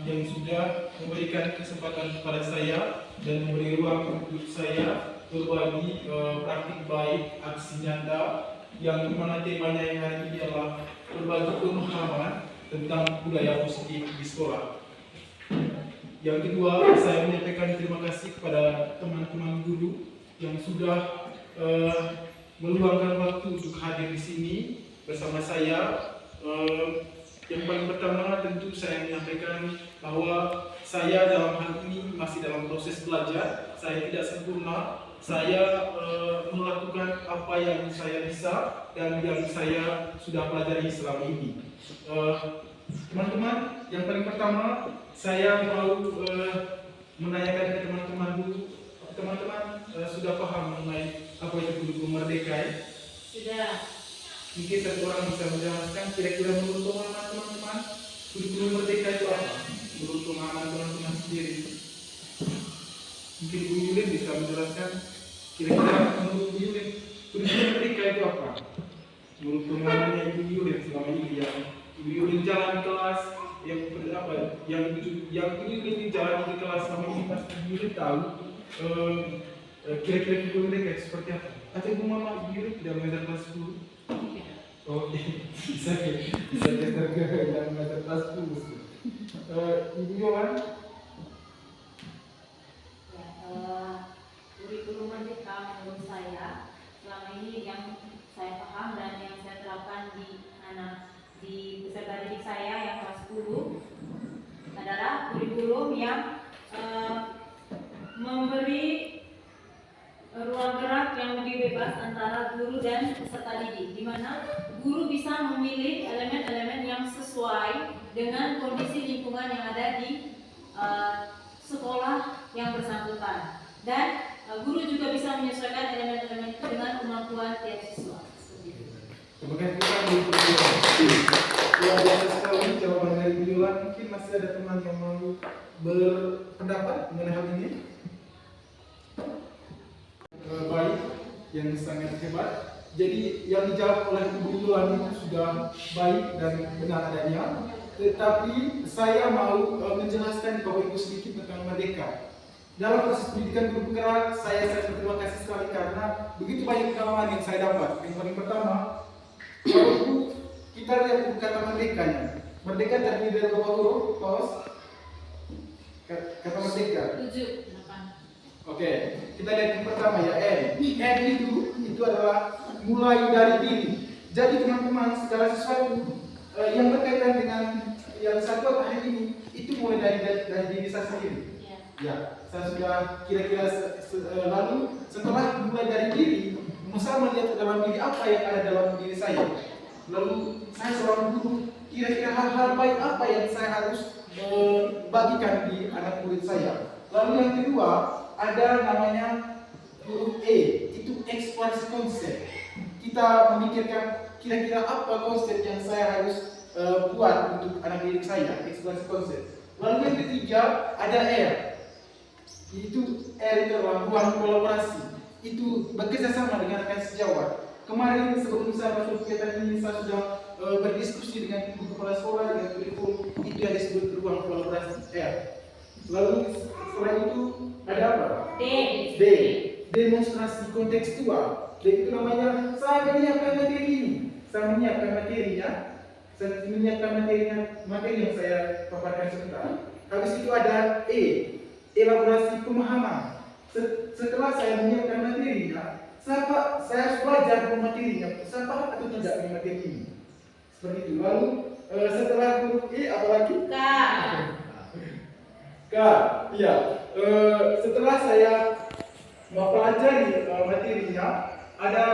yang sudah memberikan kesempatan kepada saya dan memberi ruang untuk saya berbagi praktik baik aksi nyata yang dimana temanya yang hari ini adalah berbagi pemahaman tentang budaya positif di sekolah. Yang kedua, saya menyampaikan terima kasih kepada teman-teman guru yang sudah meluangkan waktu untuk hadir di sini bersama saya. Yang paling pertama tentu saya menyampaikan bahwa saya dalam hal ini masih dalam proses belajar. Saya tidak sempurna. Saya melakukan apa yang saya bisa dan yang saya sudah pelajari selama ini. Teman-teman, yang paling pertama saya mau menanyakan ke teman-teman dulu. Teman-teman sudah paham mengenai apa itu kurikulum merdeka? Sudah. Mungkin satu orang bisa menjelaskan kira-kira menurut teman-teman kurikulum merdeka itu apa? Menurut pemahaman teman-teman sendiri. Mungkin Bu Yulin bisa menjelaskan kira-kira menurut Bu Yulin kurikulum merdeka itu apa? Menurut pemahamannya Ibu Yulin selama ini yang Ibu Yulin jalan kelas yang apa? Yang Ibu Yulin jalan di kelas selama ini pasti Ibu Yulin tahu kira-kira kurikulum merdeka seperti apa? Atau Ibu Mama Ibu Yulin tidak mengajar kelas 10? Oh, bisa geser ke yang mengajar kelas 10. Ibu Yohan? Kurikulum merdeka menurut saya selama ini yang saya paham dan yang saya terapkan di peserta didik saya yang kelas 10 adalah kurikulum yang memberi ruang gerak yang lebih bebas antara guru dan peserta didik, di mana guru bisa memilih elemen-elemen yang sesuai dengan kondisi lingkungan yang ada di sekolah yang bersangkutan, dan guru juga bisa menyesuaikan elemen-elemen itu dengan kemampuan tiap siswa. Terima kasih luar biasa sekali jawaban dari Bu Yohan. Mungkin masih ada teman yang mau berpendapat mengenai hal ini. Baik, yang sangat hebat. Jadi yang dijawab oleh Ibu Yohan itu sudah baik dan benar adanya. Tetapi saya mau menjelaskan Bapak Ibu sedikit tentang merdeka. Dalam proses pendidikan guru penggerak, saya berterima kasih sekali karena begitu banyak pengalaman yang saya dapat. Yang paling pertama, Bapak Ibu, kita lihat kata merdekanya. Merdeka terdiri dari berapa huruf? Paus? Kata merdeka. 7, 8. Oke, kita lihat yang pertama ya, N. N itu adalah mulai dari diri. Jadi teman-teman, segala sesuatu yang berkaitan dengan yang saya buat hari ini itu mulai dari diri saya sendiri. Ya, saya sudah kira-kira lalu setelah mulai dari diri, saya melihat dalam diri apa yang ada dalam diri saya. Lalu saya seorang guru, kira-kira hal-hal baik apa yang saya harus bagikan di anak murid saya. Lalu yang kedua, ada namanya huruf E, itu eksplorasi konsep. Kita memikirkan kira-kira apa konsep yang saya harus buat untuk anak didik saya, eksplorasi konsep. Lalu yang ketiga ada R, itu R itu adalah ruang kolaborasi. Itu bekerja sama dengan rekan sejawat. Kemarin sebelum saya masuk kegiatan ini saya sudah berdiskusi dengan ibu kepala sekolah dengan kurikulum itu yang disebut ruang kolaborasi R. Lalu setelah itu ada apa? D. Demonstrasi kontekstual. Jadi itu namanya saya menyiapkan materi ini. Saya menyiapkan materinya. Saya menyiapkan materi yang saya paparkan sebentar. Habis itu ada E. Elaborasi pemahaman. Setelah saya menyiapkan materinya, saya harus belajar materinya. Saya paham atau tidak materi ini. Seperti itu. Lalu setelah huruf E apa lagi? K. Iya. Setelah saya mempelajari materinya, ada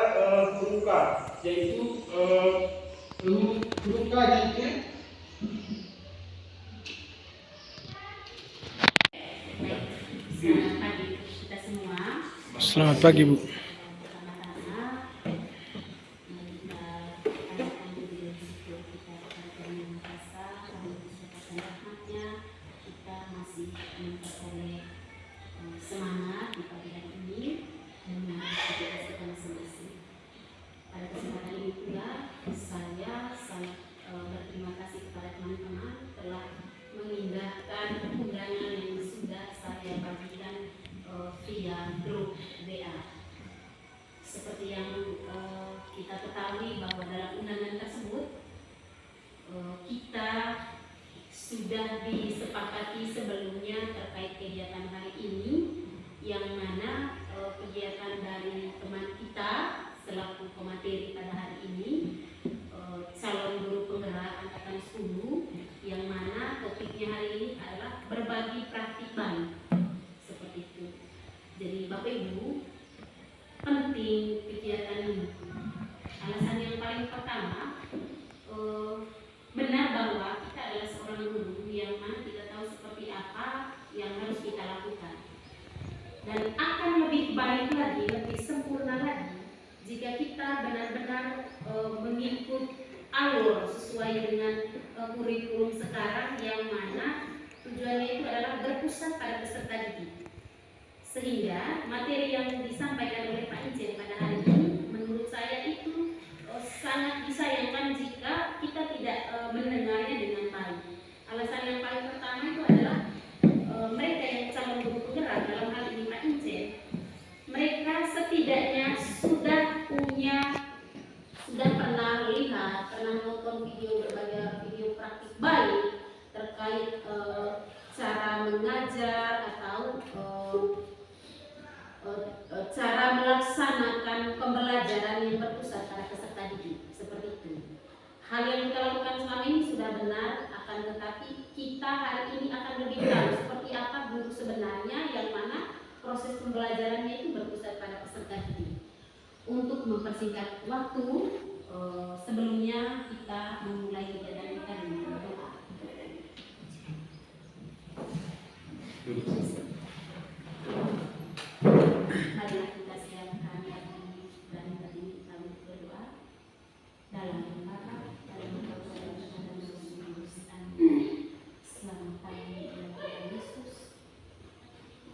huruf K, yaitu huruf K itu Selamat pagi kita semua. Selamat pagi, Bu. Semangat di pagi hari ini dan aktivitas kita masing-masing. Pada kesempatan ini pula saya sangat berterima kasih kepada teman-teman telah sudah disepakati sebelumnya terkait kegiatan hari ini, yang mana kegiatan dari teman kita selaku pemateri pada hari ini, calon guru penggerak angkatan 10, yang mana topiknya hari ini adalah berbagi praktik baik, seperti itu. Jadi Bapak Ibu, penting kegiatan ini. Alasan yang paling pertama, benar bahwa kita adalah seorang guru yang mana kita tahu seperti apa yang harus kita lakukan, dan akan lebih baik lagi, lebih sempurna lagi jika kita benar-benar mengikut alur sesuai dengan kurikulum sekarang, yang mana tujuannya itu adalah berpusat pada peserta didik, sehingga materi yang disampaikan oleh Pak Injen pada hari ini menurut saya itu sangat disayangkan jika kita tidak mendengarnya dengan baik. Alasan yang paling pertama itu adalah mereka yang calon guru penggerak, dalam hal ini Pak Injen, mereka setidaknya sudah pernah lihat, pernah nonton berbagai video praktik baik terkait cara mengajar atau cara melaksanakan pembelajaran yang berpusat pada peserta didik, seperti itu. Hal yang kita lakukan selama ini sudah benar, akan tetapi kita hari ini akan lebih tahu seperti apa guru sebenarnya, yang mana proses pembelajarannya itu berpusat pada peserta didik. Untuk mempersingkat waktu, sebelumnya kita memulai kegiatan kita dengan doa. Marilah kita siapkan hati dan batin kita untuk berdoa. Dalam nama Bapa, dalam nama Putra, dan dalam nama Roh Kudus. Amin. Selamat pagi Tuhan Yesus.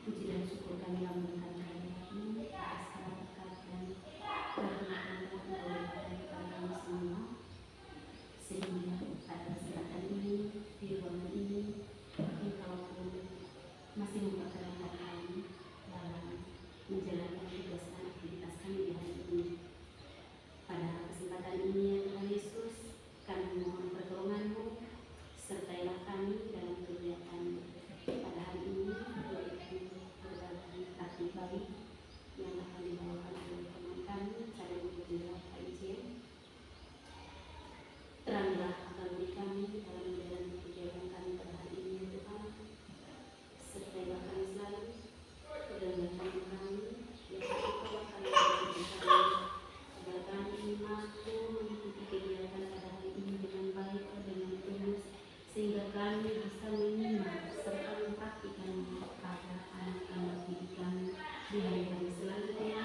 Puji dan syukur kami lambungkan kehadirat-Mu atas berkat dan kehormatan yang Engkau berikan kepada kami semua, sehingga pada kesempatan ini, di ruangan ini, Engkau pun masih memperkenankan kami dalam menjalankan tugas dan aktivitas kami di hari ini. Pada kesempatan ini ya Tuhan Yesus, kami mohon pertolongan-Mu, sertailah kami dalam kegiatan pada hari ini, yaitu berbagi praktik baik yang akan dibawakan oleh teman kami, calon guru penggerak Pak Injen. Teranglah akal kami dalam menjalani kegiatan kami pada hari ini ya Tuhan. Sertailah kami selalu, pedanglah tangan kami, yang Engkau akan memberikan kami, agar kami mampu mengikuti kegiatan pada hari ini dengan baik, dengan tulus, sehingga kami bisa menyimak serta mempraktikkan pada anak-anak didik kami di hari-hari selanjutnya,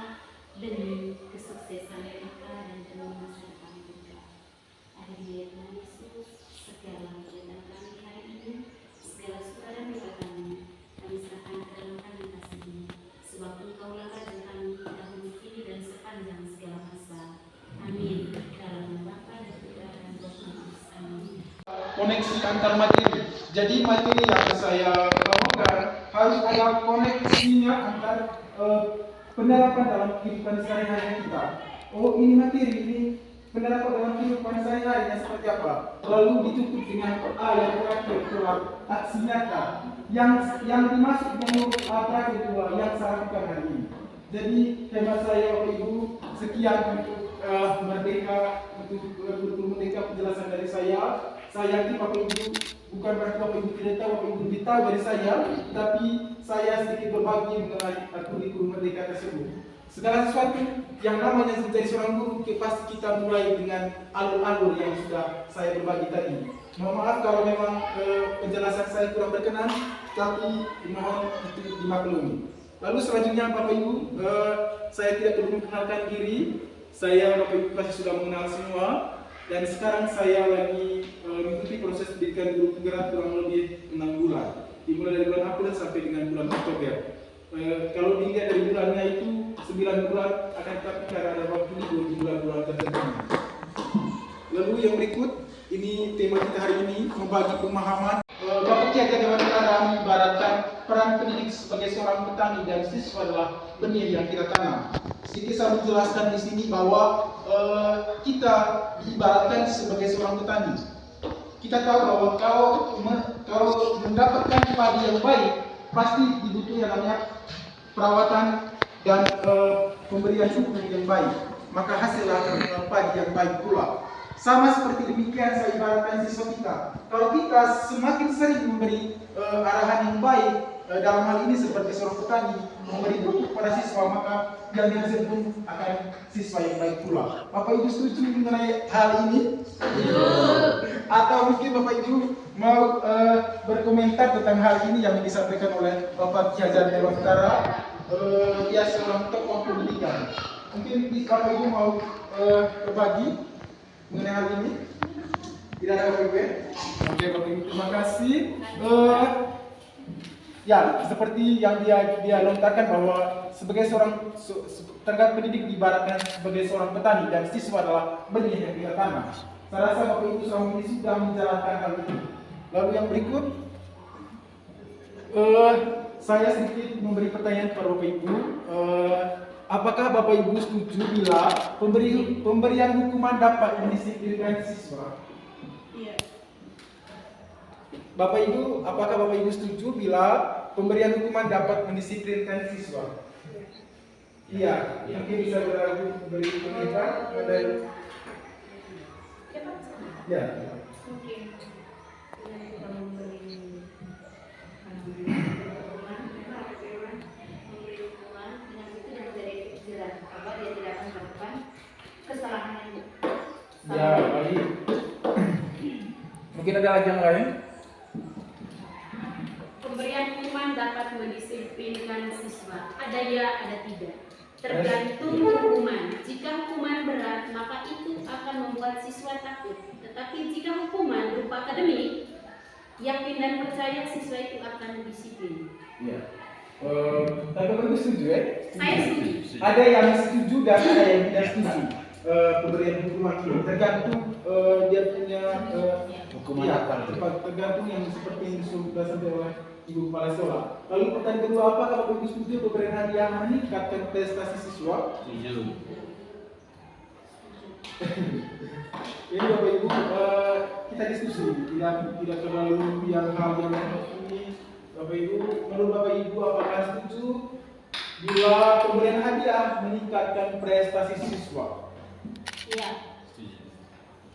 demi kesuksesan kita dan demi masa depan kita. Akhirnya ya Tuhan Yesus, segala kegiatan kami hari ini, segala suka dan duka kami serahkan ke dalam tangan kasih-Mu, sebab Engkaulah Raja kami dahulu kini dan sepanjang segala masa. Amin. Dalam nama Bapa dan Putra dan Roh Kudus. Amin. Koneksi antar materi. Jadi materi yang saya bawakan harus ada koneksinya antar penerapan dalam kehidupan sehari-hari kita. Oh, ini materi, ini penerapan dalam kehidupan sehari-harinya seperti apa. Lalu ditutup dengan ayat terakhir keluar aksi nyata yang dimaksud menurut terakhir dua yang saya lakukan hari ini. Jadi tema saya Bapak Ibu sekian untuk merdeka, untuk betul merdeka penjelasan dari saya. Saya yakin Bapak Ibu bukan berarti Bapak Ibu tidak tahu, Bapak Ibu lebih tahu dari saya, tapi saya sedikit berbagi mengenai kurikulum merdeka tersebut. Segala sesuatu yang namanya menjadi seorang guru, pasti kita mulai dengan alur-alur yang sudah saya berbagi tadi. Mohon maaf kalau memang penjelasan saya kurang berkenan, tapi mohon itu dimaklumi. Lalu selanjutnya Bapak Ibu, saya tidak perlu memperkenalkan diri. Saya Bapak Ibu pasti sudah mengenal semua. Dan sekarang saya lagi mengikuti proses pendidikan guru penggerak kurang lebih 6 bulan. Dimulai dari bulan April sampai dengan bulan Oktober. Kalau dilihat dari bulannya itu 9 bulan, akan tetapi karena ada waktu libur di bulan-bulan tertentu. Lalu yang berikut, ini tema kita hari ini, membagi pemahaman. Bapak Kiai Dewan Negara mengibaratkan peran pendidik sebagai seorang petani dan siswa adalah benih yang kita tanam. Sedikit saya menjelaskan di sini bahwa kita diibaratkan sebagai seorang petani. Kita tahu bahwa kalau mendapatkan padi yang baik, pasti dibutuhkan yang namanya perawatan dan pemberian pupuk yang baik. Maka hasil akan padi yang baik pula. Sama seperti demikian saya ibaratkan siswa kita. Kalau kita semakin sering memberi arahan yang baik, dalam hal ini seperti seorang petani memberi pupuk pada siswa, maka yang dihasilkan pun akan siswa yang baik pula. Bapak Ibu setuju mengenai hal ini? Atau mungkin Bapak Ibu mau berkomentar tentang hal ini yang disampaikan oleh Bapak Ki Hajar Dewantara, dia seorang tokoh pendidikan. Mungkin Bapak Ibu mau berbagi mengenai hal ini? Tidak ada Bapak Ibu? Oke Bapak Ibu, terima kasih. Ya, seperti yang dia lontarkan bahwa sebagai seorang tenaga pendidik diibaratkan sebagai seorang petani dan siswa adalah benih yang kita tanam. Saya rasa Bapak Ibu selama ini sudah menjalankan hal ini. Lalu yang berikut, saya sedikit memberi pertanyaan kepada Bapak Ibu. Apakah Bapak Ibu setuju bila pemberian hukuman dapat mendisiplinkan siswa? Iya. Bapak Ibu, apakah Bapak Ibu setuju bila pemberian hukuman dapat mendisiplinkan siswa? Iya, mungkin bisa beri komentar pada. Ya. Mungkin dengan kita memberi hukuman dengan itu dan menjadi jerat bahwa dia tidak akan melakukan kesalahan yang Ya, baik. Mungkin ada lagi yang lain? Pemberian hukuman dapat mendisiplinkan siswa. Ada ya, ada tidak. Tergantung hukuman. Jika hukuman berat, maka itu akan membuat siswa takut. Tetapi jika hukuman berupa akademik, yakin dan percaya siswa itu akan disiplin. Iya. Tapi Bapak Ibu setuju ya? Saya setuju. Ada yang setuju dan ada yang tidak setuju. Pemberian hukuman ini tergantung dia punya hukuman apa? Tergantung yang seperti yang sudah disampaikan oleh Ibu Kepala Sekolah. Lalu pertanyaan kedua, apakah Bapak Ibu setuju pemberian hadiah meningkatkan prestasi siswa? Setuju. Ini Bapak Ibu, kita diskusi, tidak terlalu yang hal yang ini. Bapak Ibu, menurut Bapak Ibu apakah setuju bila pemberian hadiah meningkatkan prestasi siswa? Iya.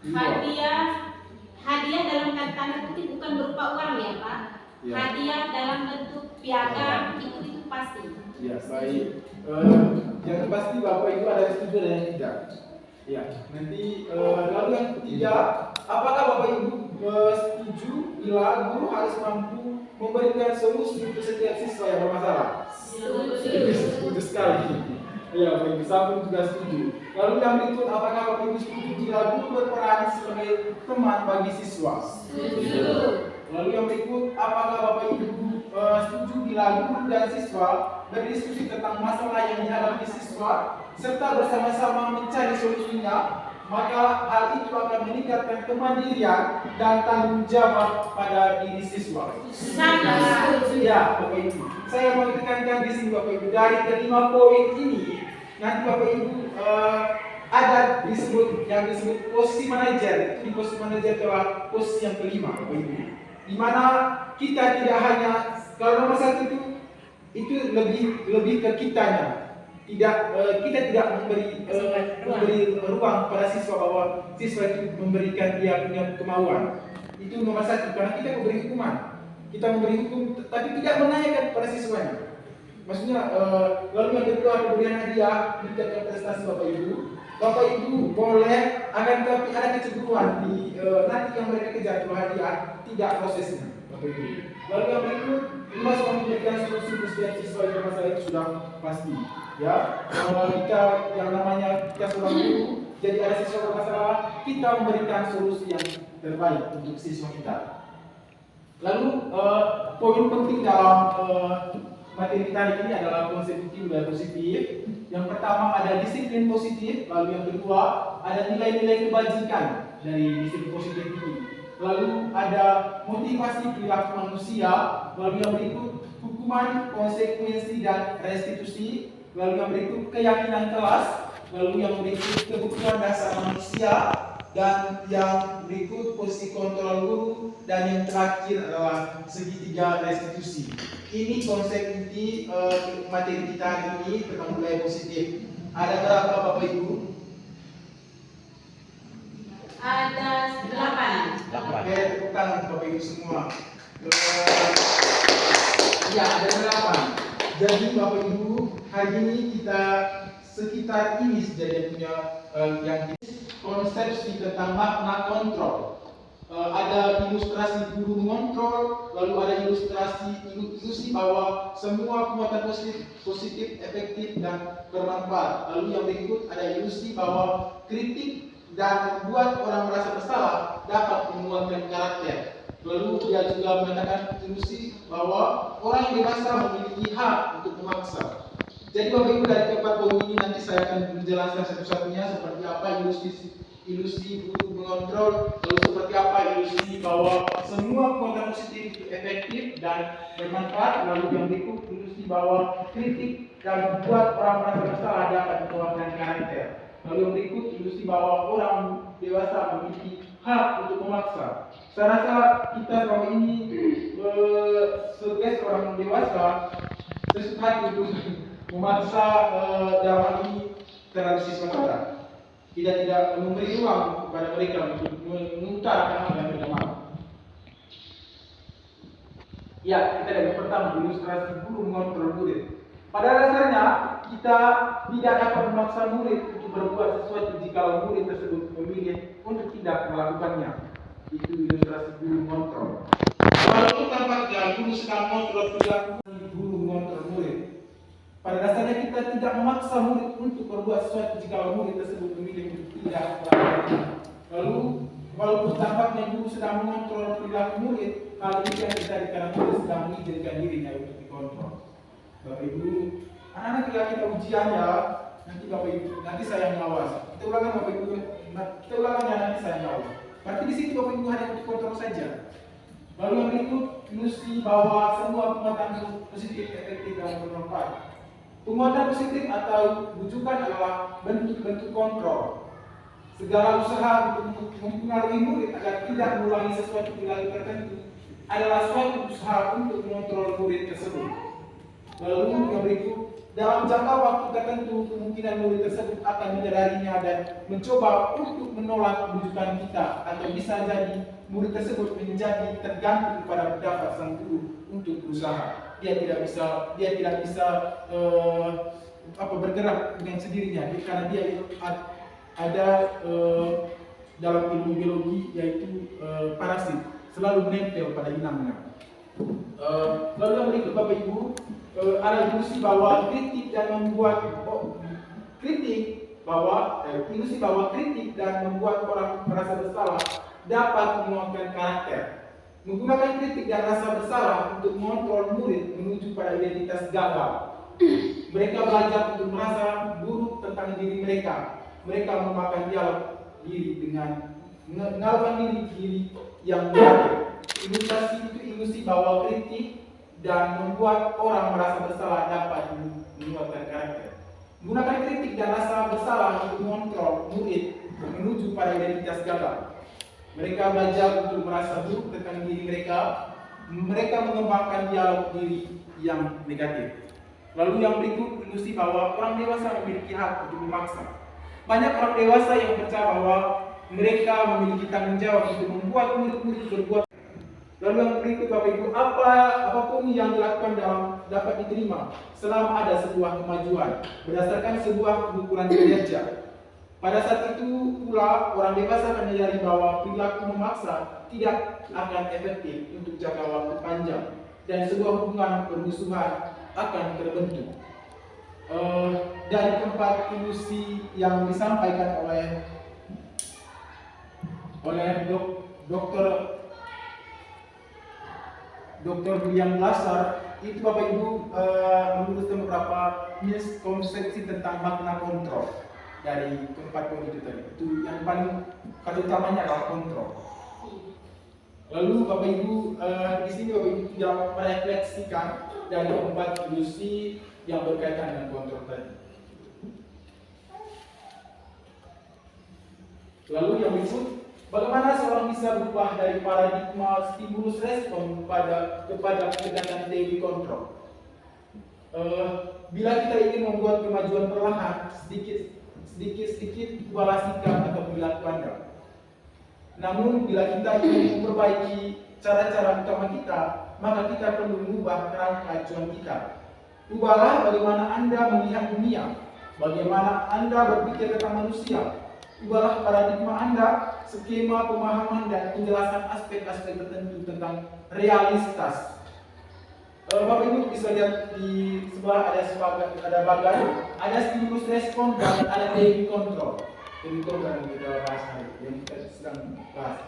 Iya. Hadiah dalam tanda kutip bukan berupa uang ya Pak. Ya. Hadiah dalam bentuk piagam itu pasti. Ya, baik. Yang pasti Bapak Ibu ada yang setuju dan yang tidak. Ya, nanti lalu yang ketiga, apakah Bapak Ibu setuju bila guru harus mampu memberikan solusi untuk setiap siswa yang bermasalah? Setuju sekali. Ya, Bapak Ibu Sambung juga setuju. Lalu yang berikut, apakah Bapak Ibu setuju bila guru berperan sebagai teman bagi siswa? Setuju. Lalu yang berikut, apakah Bapak Ibu setuju bila guru dan siswa berdiskusi tentang masalah yang dihadapi siswa serta bersama-sama mencari solusinya, maka hal itu akan meningkatkan kemandirian dan tanggung jawab pada diri siswa. Sangat setuju. Ya, Bapak Ibu. Saya mau tekankan di sini Bapak Ibu, dari kelima poin ini nanti Bapak Ibu ada yang disebut posisi manajer. Di posisi manajer adalah posisi yang kelima Bapak Ibu. Di mana kita tidak hanya, kalau nomor satu itu lebih ke kitanya. Kita tidak memberi ruang pada siswa bahwa siswa itu memberikan dia punya kemauan. Itu nomor satu, karena kita memberi hukuman. Kita memberi hukum, tapi tidak menanyakan pada siswanya. Maksudnya, lalu yang kedua pemberian hadiah meningkatkan prestasi Bapak Ibu. Bapak Ibu boleh, akan tetapi ada kecemburuan di nanti yang mereka kejar itu hadiah, tidak prosesnya Bapak Ibu. Lalu yang berikut, kita sudah memberikan solusi untuk setiap siswa yang masalah itu sudah pasti. Ya, kita yang namanya kita seorang guru, jadi ada siswa bermasalah, kita memberikan solusi yang terbaik untuk siswa kita. Lalu poin penting dalam materi kita ini adalah konsep nilai positif. Yang pertama ada disiplin positif, lalu yang kedua ada nilai-nilai kebajikan dari disiplin positif ini. Lalu ada motivasi perilaku manusia, lalu yang berikut hukuman, konsekuensi dan restitusi, lalu yang berikut keyakinan kelas, lalu yang berikut kebutuhan dasar manusia, dan yang berikut posisi kontrol guru, dan yang terakhir adalah segitiga restitusi. Ini konsep inti materi kita hari ini tentang budaya positif. Ada berapa Bapak Ibu? Ada 8. Oke, tepuk tangan Bapak Ibu semua. Ya, ada 8. Jadi Bapak Ibu, hari ini kita sekitar ini saja punya yang konsepsi tentang makna kontrol. Ada ilustrasi guru mengontrol, lalu ada ilusi bahwa semua muatan positif, efektif dan bermanfaat. Lalu yang berikut ada ilusi bahwa kritik dan membuat orang merasa bersalah dapat menguatkan karakter. Lalu dia juga mengatakan ilusi bahwa orang yang dewasa memiliki hak untuk memaksa. Jadi Bapak Ibu, dari keempat poin ini nanti saya akan menjelaskan satu-satunya seperti apa ilusi guru mengontrol, lalu seperti apa ilusi bahwa semua muatan positif itu efektif dan bermanfaat, lalu yang berikut ilusi bahwa kritik dan membuat orang merasa bersalah dapat menguatkan karakter. Lalu yang berikut ilusi bahwa orang dewasa memiliki hak untuk memaksa. Saya rasa kita selama ini sebagai orang dewasa sesuatu untuk memaksa dalam hal ini terhadap siswa kita. Kita tidak memberi ruang kepada mereka untuk mengutarakan apa yang mereka mau. Ya, kita lihat yang pertama, ilustrasi guru mengontrol murid. Pada dasarnya kita tidak dapat memaksa murid untuk berbuat sesuatu jika murid tersebut memilih untuk tidak melakukannya. Itu ilustrasi guru mengontrol. Walaupun tampaknya guru sedang mengontrol perilaku guru mengontrol murid. Pada dasarnya kita tidak memaksa murid untuk berbuat sesuatu jika murid tersebut memilih untuk tidak melakukannya. Lalu, walaupun tampaknya guru sedang mengontrol perilaku murid, hal ini yang terjadi karena murid sedang mengizinkan dirinya untuk dikontrol. Bapak Ibu, anak-anak kita ujiannya, nanti saya yang ngawas. Kita ulangan Bapak Ibu, kita ulangannya nanti saya yang ngawas. Berarti di sini Bapak Ibu hanya untuk kontrol saja. Lalu yang berikut, ilusi bahwa semua penguatan positif, efektif dan bermanfaat. Penguatan positif atau bujukan adalah bentuk-bentuk kontrol. Segala usaha untuk mempengaruhi murid agar tidak mengulangi sesuatu perilaku tertentu adalah suatu usaha untuk mengontrol murid tersebut. Lalu yang berikut, dalam jangka waktu tertentu kemungkinan murid tersebut akan menyadarinya dan mencoba untuk menolak bujukan kita, atau bisa jadi murid tersebut menjadi tergantung kepada pendapat sang guru untuk berusaha. Dia tidak bisa bergerak dengan sendirinya, karena dia ada dalam ilmu biologi yaitu parasit selalu menempel pada inangnya. Lalu yang berikut Bapak Ibu, ada ilusi bahwa kritik dan membuat kritik dan membuat orang merasa bersalah dapat menguatkan karakter. Menggunakan kritik dan rasa bersalah untuk mengontrol murid menuju pada identitas gagal. Mereka belajar untuk merasa buruk tentang diri mereka. Mereka memakan dialog diri dengan mengalami diri yang negatif. Ilustrasi itu ilusi bahwa kritik dan membuat orang merasa bersalah dapat menguatkan karakter. Menggunakan kritik dan rasa bersalah untuk mengontrol murid menuju pada identitas gagal. Mereka belajar untuk merasa buruk tentang diri mereka. Mereka mengembangkan dialog diri yang negatif. Lalu yang berikut, ilusi bahwa orang dewasa memiliki hak untuk memaksa. Banyak orang dewasa yang percaya bahwa mereka memiliki tanggung jawab untuk membuat murid-murid berbuat. Lalu yang berikut Bapak Ibu, apapun yang dilakukan dapat diterima selama ada sebuah kemajuan berdasarkan sebuah pengukuran kinerja. Pada saat itu pula orang dewasa akan menyadari bahwa perilaku memaksa tidak akan efektif untuk jangka waktu panjang dan sebuah hubungan permusuhan akan terbentuk. Dari keempat ilusi yang disampaikan oleh Dr. William Lasar, itu Bapak Ibu meluruskan beberapa miskonsepsi tentang makna kontrol dari keempat poin itu tadi. Itu yang paling kata utamanya adalah kontrol. Lalu Bapak Ibu di sini Bapak Ibu tidak merefleksikan dari keempat ilusi yang berkaitan dengan kontrol tadi. Lalu yang berikut, bagaimana seorang bisa berubah dari paradigma stimulus respon kepada pendekatan teori kontrol? Bila kita ingin membuat kemajuan perlahan, sedikit ubahlah sikap atau perilaku Anda. Namun bila kita ingin memperbaiki cara-cara utama kita, maka kita perlu mengubah kerangka acuan kita. Ubahlah bagaimana Anda melihat dunia, bagaimana Anda berpikir tentang manusia. Ubahlah paradigma Anda, skema pemahaman dan penjelasan aspek-aspek tertentu tentang realitas. Bapak Ibu bisa lihat di sebelah ada bagan, ada stimulus respon dan ada teori kontrol. Teori kontrol yang kita bahas hari, yang kita sedang bahas.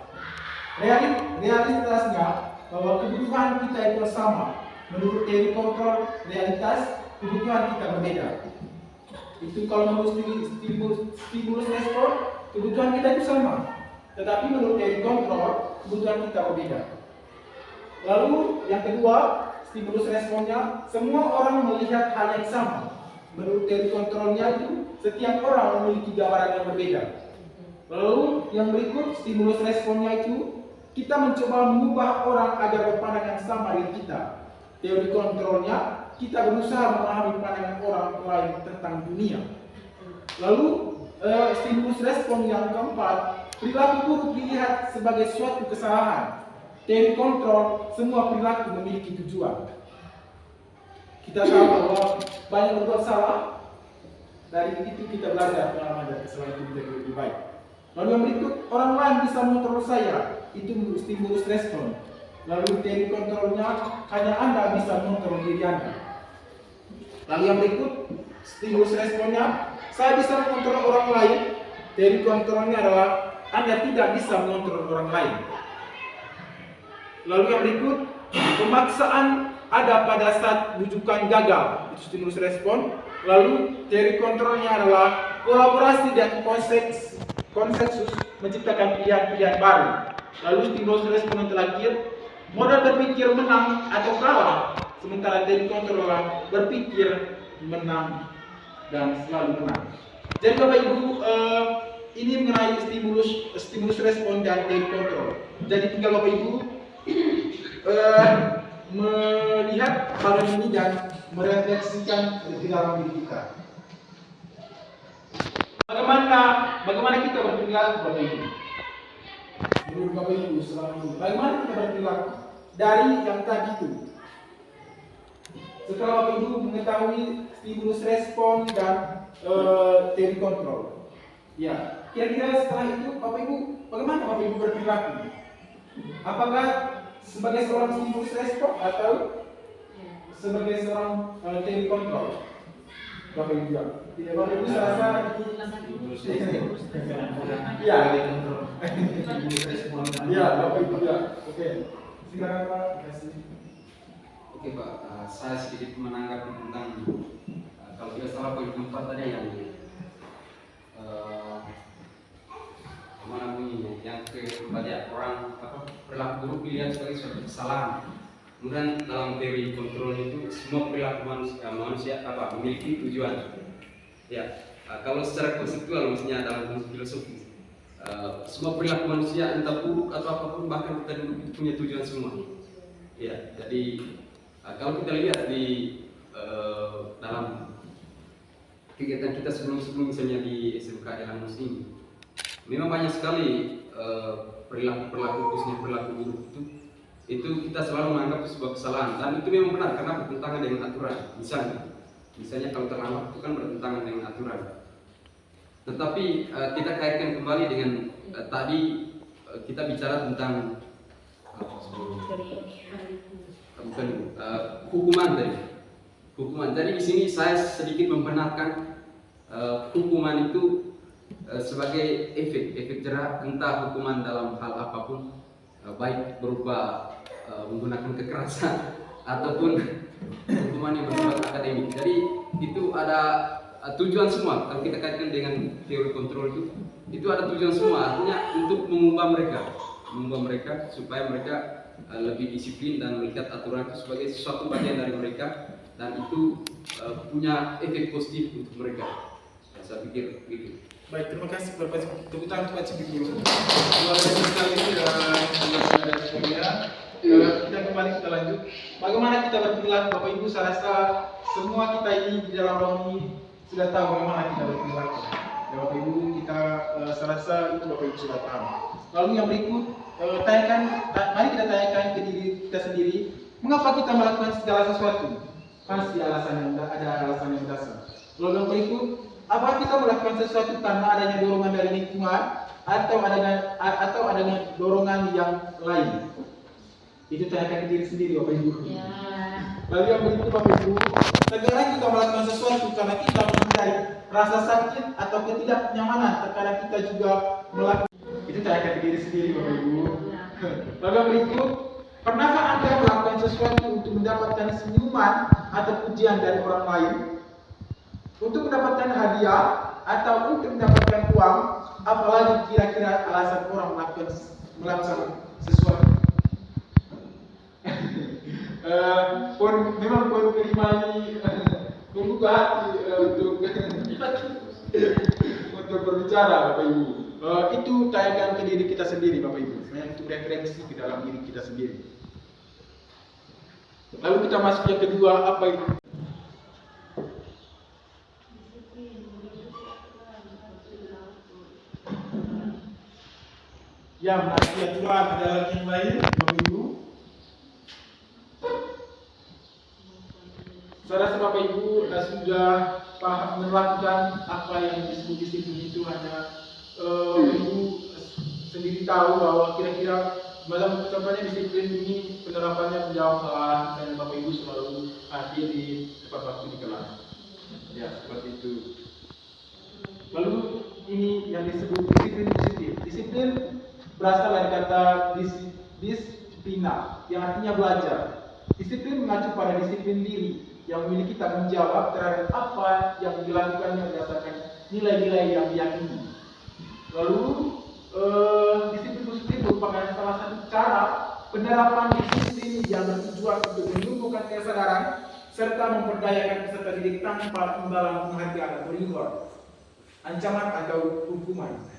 Realitasnya bahwa kebutuhan kita itu sama. Menurut teori kontrol realitas, kebutuhan kita berbeda. Itu kalau menurut stimulus respon, kebutuhan kita itu sama. Tetapi menurut teori kontrol, kebutuhan kita berbeda. Lalu yang kedua, stimulus responnya, semua orang melihat hal yang sama. Menurut teori kontrolnya itu, setiap orang memiliki gambaran yang berbeda. Lalu yang berikut, stimulus responnya itu, kita mencoba mengubah orang agar berpandangan yang sama dengan kita. Teori kontrolnya, kita berusaha memahami pandangan orang lain tentang dunia. Lalu stimulus respon yang keempat, perilaku buruk dilihat sebagai suatu kesalahan. Teori kontrol, semua perilaku memiliki tujuan. Kita tahu bahwa banyak berbuat salah, dari itu kita belajar pengalaman dan kesalahan itu menjadi lebih baik. Lalu yang berikut, orang lain bisa mengontrol saya, itu menurut stimulus respon. Lalu teori kontrolnya, hanya Anda bisa mengontrol diri Anda. Lalu yang berikut, stimulus responnya, saya bisa mengontrol orang lain. Teori kontrolnya adalah Anda tidak bisa mengontrol orang lain. Lalu yang berikut, pemaksaan ada pada saat bujukan gagal, itu stimulus respon. Lalu teori kontrolnya adalah kolaborasi dan konsensus menciptakan pilihan-pilihan baru. Lalu stimulus respon yang terakhir, modal berpikir menang atau kalah, sementara teori kontrol berpikir menang dan selalu menang. Jadi Bapak Ibu, ini mengenai stimulus respon dan teori kontrol. Jadi tinggal Bapak Ibu melihat hal ini dan merefleksikan di dalam diri kita. Bagaimana kita berperilaku, Bapak Ibu? Menurut Bapak Ibu selama ini, bagaimana kita berperilaku dari yang tadi itu? Setelah Bapak Ibu mengetahui stimulus respon dan teori kontrol, ya, kira-kira setelah itu Bapak Ibu, bagaimana Bapak Ibu berperilaku? Apakah sebagai seorang stimulus respon atau sebagai seorang teori kontrol? Bapak Ibu ya. Tidak, Bapak Ibu saya rasa iya, iya, Bapak Ibu ya. Oke. Silakan Pak. Oke Pak, saya sedikit menanggapi tentang kalau tidak salah poin 4 tadi yang mana bunyinya, yang kepada orang perilaku buruk dilihat sebagai suatu kesalahan. Kemudian dalam teori kontrol itu semua perilaku manusia memiliki tujuan. Ya, kalau secara konseptual maksudnya dalam filosofi, semua perilaku manusia entah buruk atau apapun bahkan kita dulu itu punya tujuan semua. Ya, jadi kalau kita lihat di dalam kegiatan kita sebelum misalnya di SMK Elang Muslim, memang banyak sekali perilaku khususnya perilaku buruk itu kita selalu menganggap sebuah kesalahan, dan itu memang benar karena bertentangan dengan aturan. Misalnya kalau terlambat itu kan bertentangan dengan aturan. Tetapi kita kaitkan kembali dengan tadi kita bicara tentang hukuman tadi. Hukuman. Jadi di sini saya sedikit membenarkan hukuman itu sebagai efek jerah, entah hukuman dalam hal apapun, baik berupa menggunakan kekerasan ataupun hukuman yang bersifat akademik. Jadi itu ada tujuan semua. Kalau kita kaitkan dengan teori kontrol itu ada tujuan semua. Artinya untuk mengubah mereka supaya mereka lebih disiplin dan melihat aturan itu sebagai sesuatu bagian dari mereka, dan itu punya efek positif untuk mereka. Saya pikir begitu. Baik, terima kasih Bapak. Tepuk tangan untuk Pak Cipik dulu. Luar biasa sekali dan semuanya. Kita kembali kita lanjut. Bagaimana kita berperilaku, Bapak Ibu? Saya rasa semua kita ini di dalam ruang ini sudah tahu bagaimana kita berperilaku. Ya, Bapak Ibu, kita saya rasa itu Bapak Ibu sudah tahu. Lalu yang berikut, mari kita tanyakan ke diri kita sendiri, mengapa kita melakukan segala sesuatu? Pasti ada alasan yang dasar. Lalu yang berikut, apa kita melakukan sesuatu karena adanya dorongan dari lingkungan atau adanya dorongan yang lain? Itu tanyakan ke diri sendiri, Bapak Ibu. Ya. Lalu yang berikut, Bapak Ibu, terkadang kita melakukan sesuatu karena kita menghindari rasa sakit atau ketidaknyamanan. Terkadang kita juga melakukan. Itu tanyakan ke diri sendiri, Bapak Ibu. Lalu yang berikut, pernahkah Anda melakukan sesuatu untuk mendapatkan senyuman atau pujian dari orang lain? Untuk mendapatkan hadiah atau untuk mendapatkan uang, apalagi kira-kira alasan orang melakukan sesuatu. Memang poin kelima ini membuka hati untuk berbicara, Bapak Ibu. Itu tanyakan ke diri kita sendiri, Bapak Ibu. Untuk referensi ke dalam diri kita sendiri. Lalu kita masuk yang kedua, apa itu? Ya, menaati aturan adalah yang lain, Bapak Ibu. Saya rasa Bapak Ibu sudah paham melakukan apa yang disebut disiplin itu. Hanya Ibu sendiri tahu bahwa kira-kira dalam contohnya disiplin ini penerapannya menjawab salah. Misalnya Bapak Ibu selalu hadir di tepat waktu di kelas. Ya, seperti itu. Lalu ini yang disebut disiplin positif. Disiplin berasal dari kata disiplina, yang artinya belajar. Disiplin mengacu pada disiplin diri yang memiliki tanggung jawab terhadap apa yang dilakukannya berdasarkan nilai-nilai yang diyakini. Lalu disiplin positif merupakan salah satu cara penerapan disiplin yang bertujuan untuk menumbuhkan kesadaran serta memperdayakan peserta didik tanpa imbalan penghargaan atau reward, ancaman atau hukuman.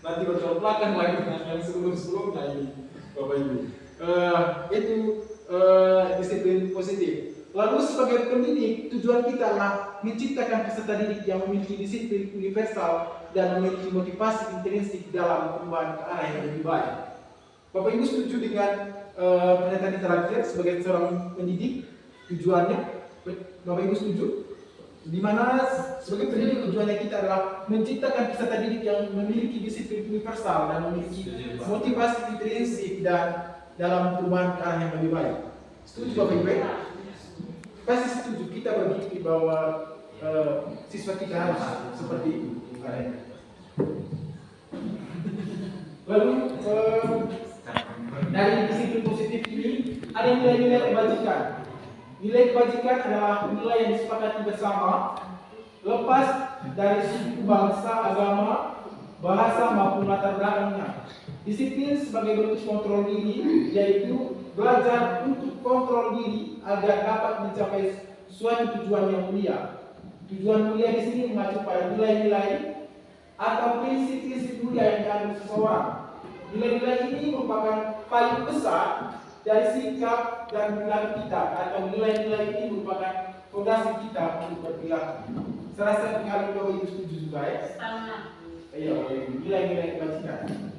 Nanti bertolak belakang lagi dengan yang sebelum-sebelumnya ini, Bapak Ibu. Itu disiplin positif. Lalu sebagai pendidik, tujuan kita adalah menciptakan peserta didik yang memiliki disiplin universal dan memiliki motivasi intrinsik dalam perubahan ke arah yang lebih baik. Bapak Ibu setuju dengan pernyataan terakhir sebagai seorang pendidik? Tujuannya, Bapak Ibu setuju? Di mana sebagai pendidik tujuannya kita adalah menciptakan peserta didik yang memiliki disiplin universal dan memiliki motivasi intrinsik dan dalam perubahan ke arah yang lebih baik. Setuju Bapak Ibu? Pasti setuju, kita berpikir bahwa siswa kita harus seperti itu. Lalu dari disiplin positif ini ada nilai-nilai kebajikan. Nilai kebajikan adalah nilai yang disepakati bersama, lepas dari suku, bangsa, agama, bahasa maupun latar belakangnya. Disiplin sebagai bentuk kontrol diri, yaitu belajar untuk kontrol diri agar dapat mencapai suatu tujuan yang mulia. Tujuan mulia di sini mengacu pada nilai-nilai atau prinsip-prinsip mulia yang dianut seseorang. Nilai-nilai ini merupakan payung besar dari sikap dan perilaku kita, atau nilai-nilai ini merupakan fondasi kita untuk berperilaku. Saya rasa pengaruh Bapak Ibu setuju juga ya? Sama. Iya, nilai-nilai kebajikan.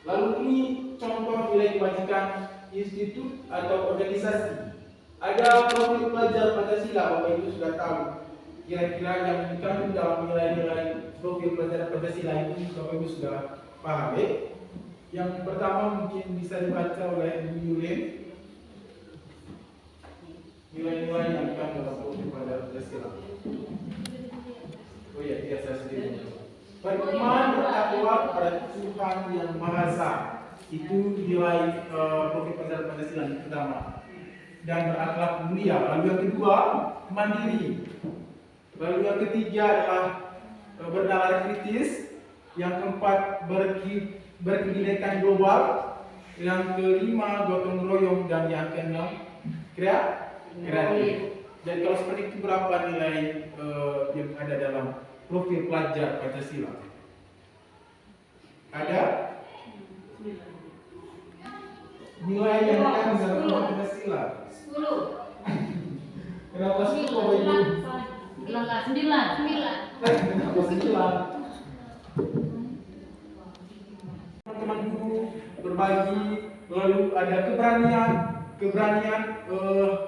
Lalu ini contoh nilai kebajikan institut atau organisasi. Ada profil pelajar Pancasila, Bapak Ibu sudah tahu. Kira-kira yang dikandung dalam nilai-nilai profil pelajar Pancasila ini Bapak Ibu sudah paham ya? Yang pertama mungkin bisa dibaca oleh Bu Yulin. Nilai-nilai yang dikandung dalam profil pelajar Pancasila. Oh iya, saya sendiri. Beriman bertakwa kepada Tuhan yang Maha Esa, itu nilai profil pelajar Pancasila yang pertama. Dan berakhlak mulia. Lalu yang kedua, mandiri. Lalu yang ketiga adalah bernalar kritis. Yang keempat, berkebinekaan global. Yang kelima, gotong royong. Dan yang keenam, kreatif. Jadi kalau seperti itu berapa nilai yang ada dalam profil pelajar Pancasila? Ada nilai yang ada dalam profil Pancasila. 10. Kenapa 10 Bapak Ibu? 9. Kenapa 9? Teman-teman guru berbagi, lalu ada keberanian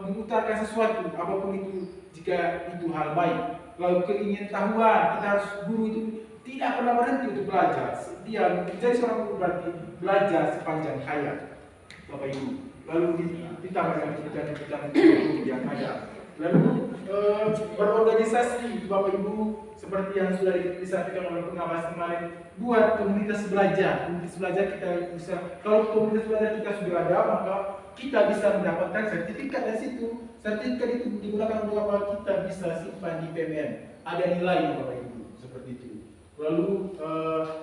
mengutarakan sesuatu apapun itu jika itu hal baik. Lalu keingintahuan, kita harus guru itu tidak pernah berhenti untuk belajar. Dia menjadi seorang guru berarti belajar sepanjang hayat, Bapak Ibu. Lalu ditambah dengan kegiatan guru yang ada. Lalu berorganisasi, Bapak Ibu, seperti yang sudah disampaikan oleh pengawas kemarin, buat komunitas belajar. Komunitas belajar kita bisa, kalau komunitas belajar kita sudah ada, maka kita bisa mendapatkan sertifikat dari situ. Sertifikat itu digunakan untuk apa? Kita bisa simpan di PMN. Ada nilai, Bapak Ibu, seperti itu. Lalu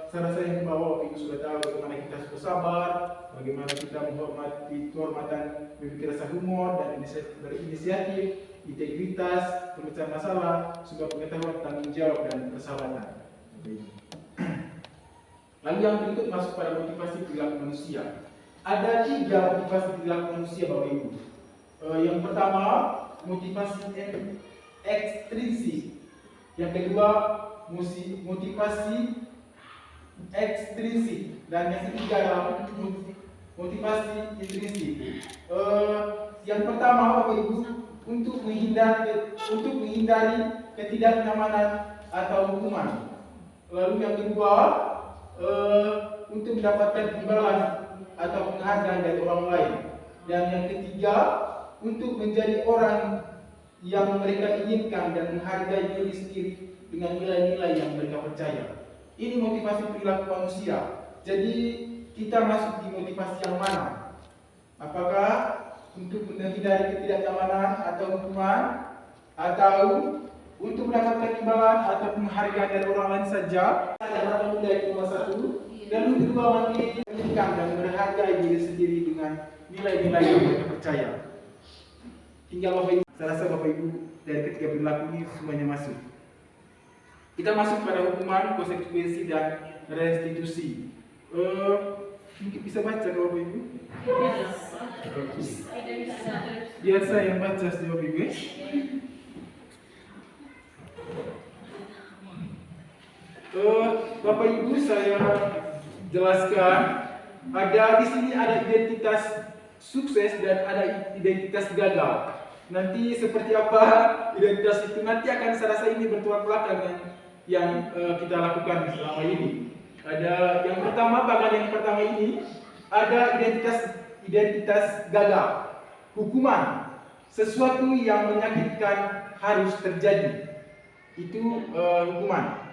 saya rasa yang membawa Bapak Ibu sudah tahu bagaimana kita harus bersabar, bagaimana kita menghormati kehormatan, memiliki rasa humor dan berinisiatif, integritas, pemecahan masalah, juga pengetahuan tanggung jawab dan persahabatan. Lalu yang berikut masuk pada motivasi perilaku manusia. Ada 3 motivasi perilaku manusia, Bapak Ibu. Yang pertama, motivasi ekstrinsik. Yang kedua, motivasi ekstrinsik. Dan yang ketiga adalah motivasi intrinsik. Yang pertama, Bapak Ibu, untuk menghindari ketidaknyamanan atau hukuman. Lalu yang kedua, untuk mendapatkan imbalan atau penghargaan dari orang lain. Dan yang ketiga, untuk menjadi orang yang mereka inginkan dan menghargai diri sendiri dengan nilai-nilai yang mereka percaya. Ini motivasi perilaku manusia. Jadi kita masuk di motivasi yang mana? Apakah untuk menghindari ketidaknyamanan atau hukuman, atau untuk mendapatkan imbalan atau penghargaan dari orang lain saja? Anak muda itu nomor 1. Dan kedua, menginginkan dan menghargai diri sendiri dengan nilai-nilai yang mereka percaya. Tinggal Bapak Ibu, saya rasa Bapak Ibu dari ketiga perilaku ini semuanya masuk. Kita masuk pada hukuman, konsekuensi dan restitusi. Mungkin bisa baca Bapak Ibu? Biar saya yang baca Bapak Ibu. Bapak Ibu, saya jelaskan, di sini ada identitas sukses dan ada identitas gagal. Nanti seperti apa identitas itu nanti akan saya rasa ini bertolak belakang yang kita lakukan selama ini. Ada yang pertama, bagian yang pertama ini ada identitas gagal. Hukuman, sesuatu yang menyakitkan harus terjadi. Itu hukuman.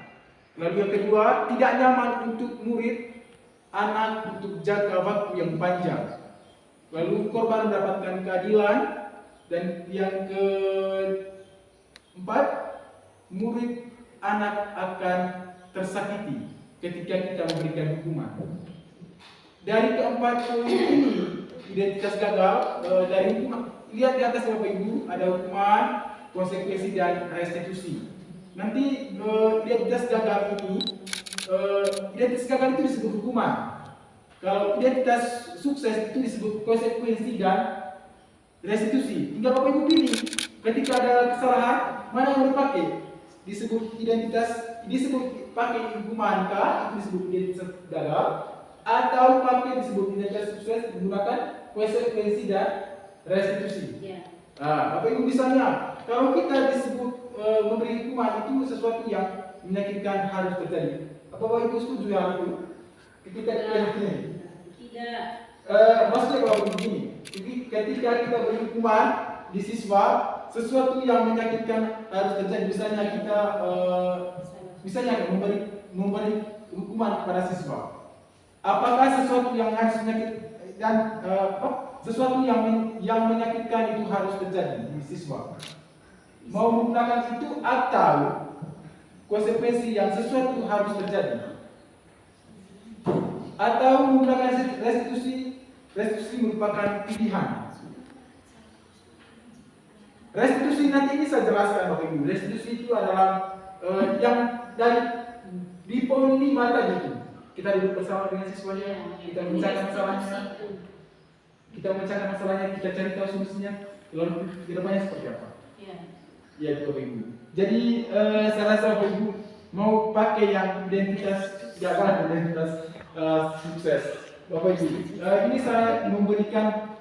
Lalu yang kedua, tidak nyaman untuk murid, anak untuk jangka waktu yang panjang. Lalu korban mendapatkan keadilan. Dan yang keempat, murid anak akan tersakiti ketika kita memberikan hukuman. Dari keempat ini, identitas gagal dari hukuman. Lihat di atas Bapak Ibu, ada hukuman, konsekuensi dan restitusi. Nanti identitas gagal itu disebut hukuman. Kalau identitas sukses itu disebut konsekuensi dan restitusi. Tinggal Bapak Ibu pilih. Ketika ada kesalahan, mana yang dipakai? Disebut pakai hukuman kah? Itu disebut identitas gagal. Atau pakai disebut identitas sukses menggunakan konsekuensi dan restitusi. Nah, Bapak Ibu misalnya, kalau kita disebut memberi hukuman itu sesuatu yang menyakitkan harus terjadi. Apa Bapak Ibu setuju hal itu? Ketika Tidak. Maksudnya kalau begini, ketika kita beri hukuman di siswa, sesuatu yang menyakitkan harus terjadi. Misalnya kita memberi hukuman kepada siswa. Apakah sesuatu yang harus menyakitkan sesuatu yang menyakitkan itu harus terjadi di siswa? Mau menggunakan itu atau konsekuensi yang sesuatu harus terjadi? Atau menggunakan restitusi merupakan pilihan. Restitusi nanti ini saya jelaskan Bapak Ibu. Restitusi itu adalah yang dari di poin 5 tadi itu. Kita duduk bersama dengan siswanya, kita memecahkan masalahnya, kita cari tahu solusinya, lalu kedepannya seperti apa. Ya Bapak Ibu. Jadi saya rasa Bapak Ibu mau pakai yang identitas gagal, identitas sukses. Bapak Ibu, ini saya memberikan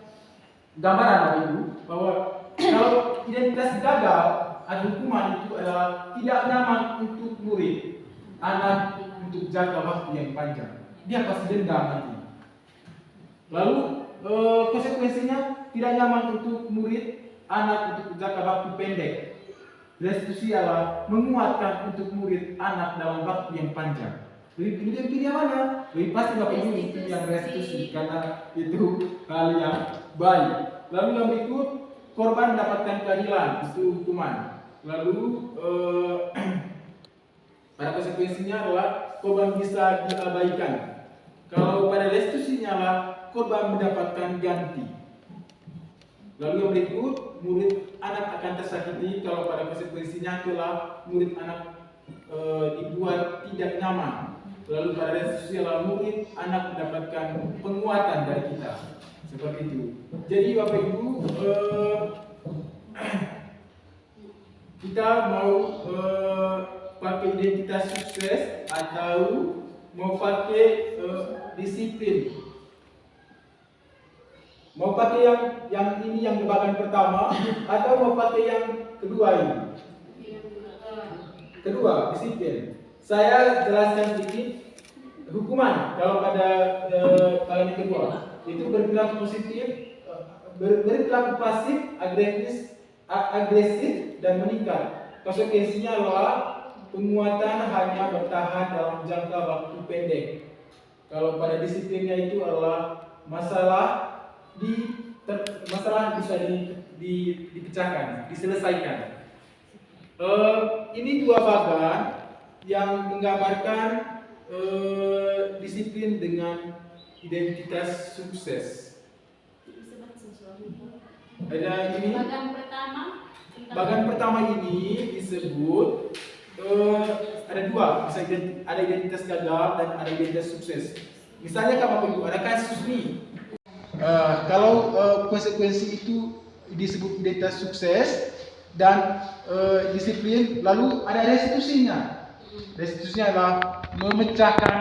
gambaran Bapak Ibu bahwa kalau identitas gagal atau hukuman itu adalah tidak nyaman untuk murid, anak untuk jangka waktu yang panjang. Dia pasti dendam nanti. Lalu konsekuensinya tidak nyaman untuk murid, anak untuk jangka waktu pendek. Restitusi adalah menguatkan untuk murid, anak dalam waktu yang panjang. Lebih pilih yang mana? Lebih pasti Bapak Ibu pilih yang restitusi karena itu hal yang baik. Lalu yang berikut, korban mendapatkan keadilan, itu hukuman. Lalu pada konsekuensinya adalah korban bisa diabaikan. Kalau pada restitusinya adalah korban mendapatkan ganti. Lalu yang berikut, murid anak akan tersakiti kalau pada konsekuensinya adalah murid anak dibuat tidak nyaman. Lalu pada restitusi adalah murid anak mendapatkan penguatan dari kita. Seperti itu. Jadi Bapak Ibu, kita mau pakai identitas sukses atau mau pakai disiplin. Mau pakai yang ini yang bagian pertama atau mau pakai yang kedua ini? Kedua, disiplin. Saya jelaskan sedikit hukuman kalau pada kalian yang kedua itu berperilaku positif, berperilaku pasif, agresif dan meningkat. Konsekuensinya adalah penguatan hanya bertahan dalam jangka waktu pendek. Kalau pada disiplinnya itu adalah masalah bisa dipecahkan, diselesaikan. Ini dua bagan yang menggambarkan disiplin dengan identitas sukses. Ada ini. Bagan pertama ini disebut ada dua, bisa ada identitas gagal dan ada identitas sukses. Misalnya Bapak Ibu ada kasus nih. Kalau konsekuensi itu disebut identitas sukses dan disiplin, lalu ada restitusinya. Restitusinya adalah memecahkan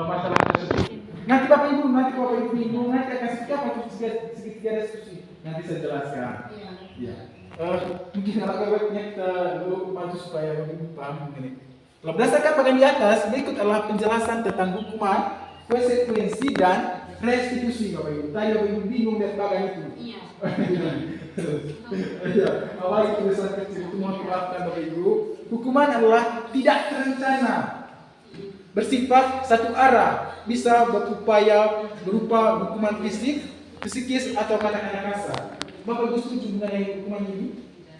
masalah tersebut. Nanti Bapak Ibu bingung, nanti akan seperti apa segitiga restitusi. Nanti saya jelaskan. Ya. Mungkin alat-alatnya kita dulu bantu supaya Bapak Ibu paham ini. Kalau berdasarkan bagian di atas, berikut adalah penjelasan tentang hukuman, konsekuensi dan restitusi Bapak Ibu. Tadi Bapak Ibu bingung lihat bagian itu. Iya. Awal tulisan kecil itu mohon maafkan Bapak Ibu. Hukuman adalah tidak terencana, bersifat satu arah, bisa berupaya berupa hukuman fisik, psikis atau kata-kata kasar. Bapak Ibu setuju mengenai hukuman ini?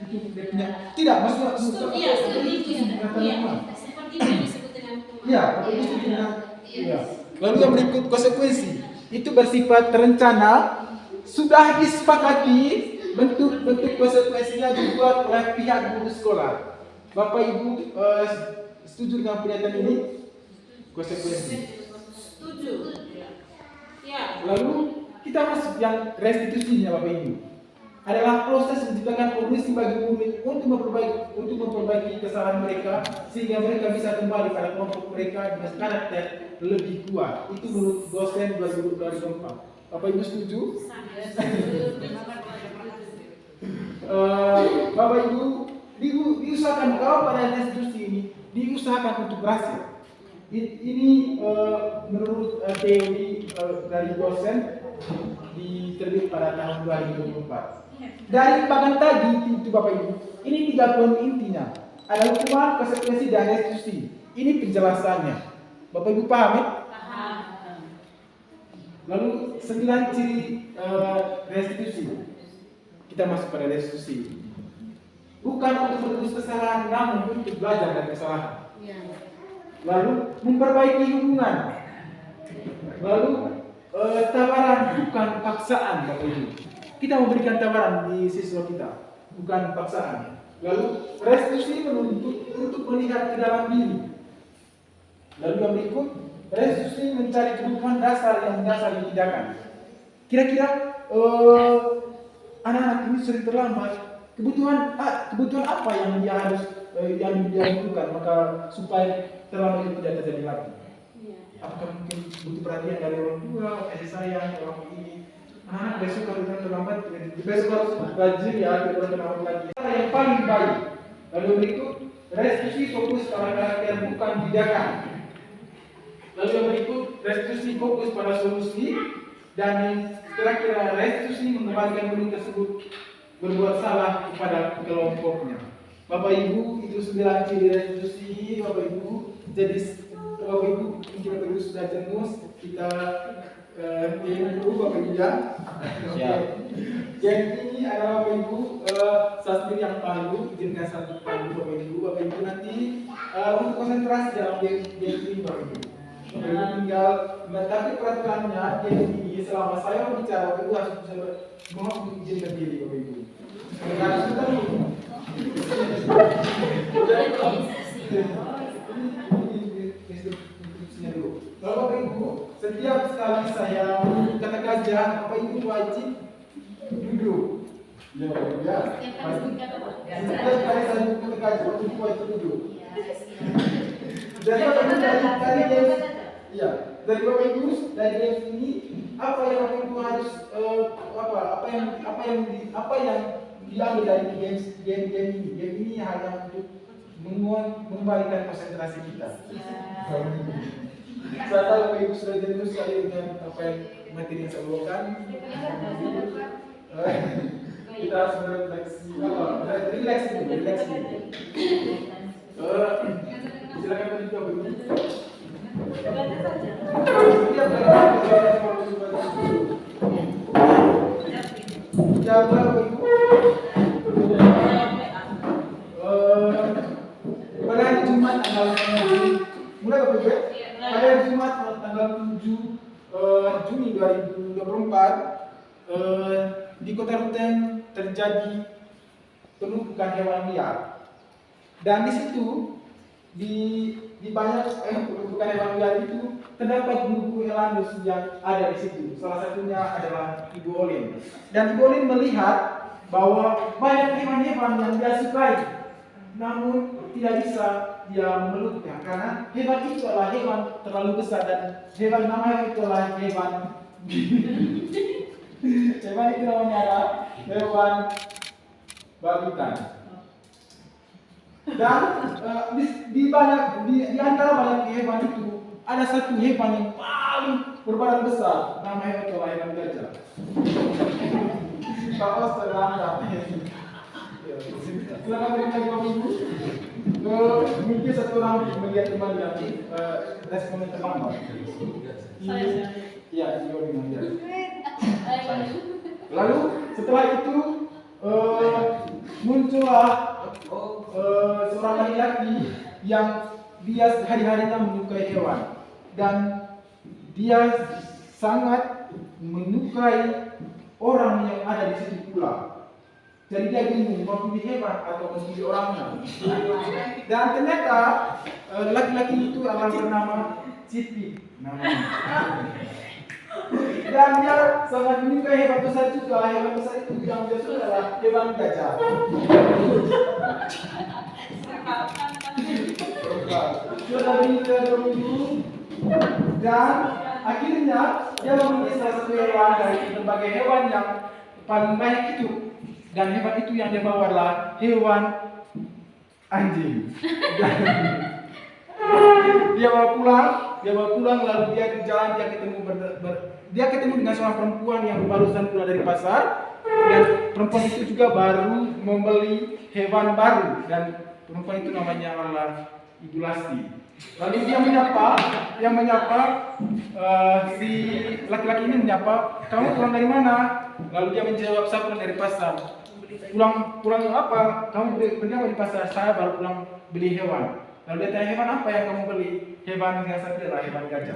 Itu dia punya tidak maksudnya Iya, seperti itu ya. Iya, seperti itu yang disebut dengan hukuman. Iya, Bapak Ibu setuju dengan iya. Lalu yang berikut konsekuensi itu bersifat terencana, sudah disepakati, bentuk konsekuensinya dibuat oleh pihak guru sekolah. Bapak Ibu setuju dengan pernyataan ini? Konsekuensi. Setuju. Ya. Lalu kita masuk yang restitusinya Bapak Ibu. Adalah proses menciptakan kondisi bagi murid untuk memperbaiki kesalahan mereka sehingga mereka bisa kembali pada kelompok mereka dengan karakter lebih kuat. Itu menurut dosen 2024. Bapak Ibu setuju? Bapak Ibu diusahakan kalau pada restitusi ini diusahakan untuk berhasil. Ini menurut teori dari dosen diterbit pada tahun 2024. Dari bagian tadi itu Bapak Ibu, ini 3 poin intinya. Ada hukuman, konsekuensi dan restitusi. Ini penjelasannya. Bapak Ibu paham ya? Paham. Lalu 9 ciri restitusi. Kita masuk pada restitusi. Bukan untuk menebus kesalahan, namun untuk belajar dari kesalahan. Lalu memperbaiki hubungan. Lalu tawaran bukan paksaan Bapak Ibu. Kita memberikan tawaran di siswa kita. bukan paksaan. Lalu restitusi menuntut untuk melihat ke dalam diri. Lalu yang berikut, restitusi mencari kebutuhan dasar yang mendasari tindakan. Kira-kira anak-anak ini sering terlambat. Kebutuhan apa yang dia harus yang dia butuhkan maka supaya terlambat itu tidak terjadi lagi? Apakah mungkin butuh perhatian dari orang tua, kasih sayang, orang ini? Anak besok kalau kita terlambat, besok harus rajin ya, kita terlambat lagi. Yang paling baik. Lalu berikut, restitusi fokus pada karakter bukan tindakan. Lalu yang berikut, restitusi fokus pada solusi. Dan yang terakhir, restitusi mengembalikan murid tersebut berbuat salah kepada kelompoknya. Bapak Ibu, itu 9 ciri restitusi. Bapak Ibu, jadi Bapak Ibu, kita terus sudah jenuh, kita dulu Bapak Ibu ya. Jadi ini adalah Bapak Ibu sastra yang baru, izinkan satu baru Bapak Ibu. Bapak Ibu nanti untuk konsentrasi dalam game ini Bapak Ibu. Bapak Ibu tinggal, tapi peraturannya game ini selama saya berbicara Bapak Ibu harus bisa mohon izinkan diri Bapak Ibu. Karena kita kalau Bapak Ibu, setiap kali saya kata gajah, Bapak Ibu wajib duduk. Ya, ya. Setiap kali saya kata gajah, Bapak Ibu wajib duduk. Jadi Bapak Ibu dari Bapak Ibu dari game ini apa yang Bapak Ibu harus apa yang diambil dari game ini? Game ini hanya untuk mengembalikan konsentrasi kita. Saya tahu Bapak Ibu sudah jenuh sekali dengan apa yang materi yang saya bawakan. Kita harus berefleksi, relax dulu. Silakan Bapak Ibu. Ya, Bapak Ibu. Pada hari Jumat tanggal mulai Bapak Ibu. Pada hari Jumat tanggal 7 Juni 2024 di Kota Ruteng terjadi penumpukan hewan liar. Dan di situ di banyak penumpukan hewan liar itu terdapat guru Elandus yang ada di situ. Salah satunya adalah Ibu Olin. Dan Ibu Olin melihat bahwa banyak hewan-hewan yang dia sukai, namun tidak bisa dia memeluknya karena hewan itu adalah hewan terlalu besar dan hewan namanya itu adalah hewan hewan itu namanya adalah hewan babitan. Dan di antara banyak hewan itu ada satu hewan yang paling berbadan besar, namanya itu adalah hewan gajah. Kalau setelah silakan berikan Bapak Ibu. Mungkin satu orang melihat kembali nanti respon teman-teman. Iya, Ibu melihat. Lalu setelah itu muncullah seorang laki-laki yang dia hari-harinya menyukai hewan dan dia sangat menyukai orang yang ada di situ pula. Jadi dia bingung mau pilih hewan atau mau pilih orangnya. Dan ternyata laki-laki itu akan bernama Cipi namanya. Dan dia sangat menyukai hewan besar juga. Hewan besar itu yang dia suka adalah hewan gajah. Sudah menikah 2 minggu dan akhirnya dia memilih salah satu hewan dari berbagai hewan yang paling banyak itu. Dan hewan itu yang dia bawa adalah hewan anjing. Dan dia bawa pulang lalu dia di jalan dia ketemu dengan seorang perempuan yang barusan pulang dari pasar dan perempuan itu juga baru membeli hewan baru dan perempuan itu namanya adalah Ibu Lasti. Lalu dia menyapa si laki-laki ini menyapa, "Kamu pulang dari mana?" Lalu dia menjawab, "Saya pulang dari pasar." Pulang apa? "Kamu beli apa di pasar?" "Saya baru pulang beli hewan." Lalu dia tanya, "Hewan apa yang kamu beli?" "Hewan yang saya beli adalah hewan gajah."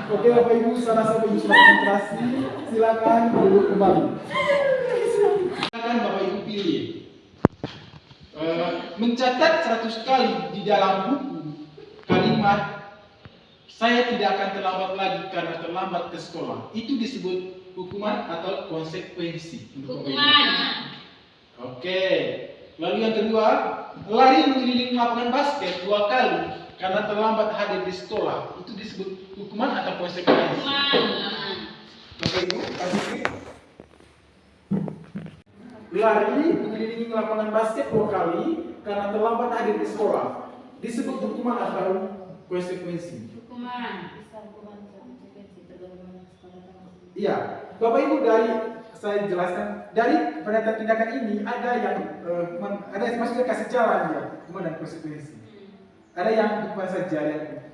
Oke Bapak Ibu, saya rasa Bapak Ibu sudah konsentrasi. Silakan duduk kembali. memilih mencatat 100 kali di dalam buku kalimat saya tidak akan terlambat lagi karena terlambat ke sekolah. Itu disebut hukuman atau konsekuensi. Hukuman. Oke. Lalu yang kedua, lari mengelilingi lapangan basket 2 kali karena terlambat hadir di sekolah. Itu disebut hukuman atau konsekuensi. Hukuman. Bapak Ibu, kasih. Lari mengelilingi lapangan basket 2 kali karena terlambat hadir di sekolah. Disebut hukuman atau konsekuensi. Hukuman. Iya, Bapak Ibu, dari saya jelaskan dari pernyataan tindakan ini ada yang ada yang maksudnya kasih jalan ya, hukuman dan konsekuensi. Ada yang hukuman saja yang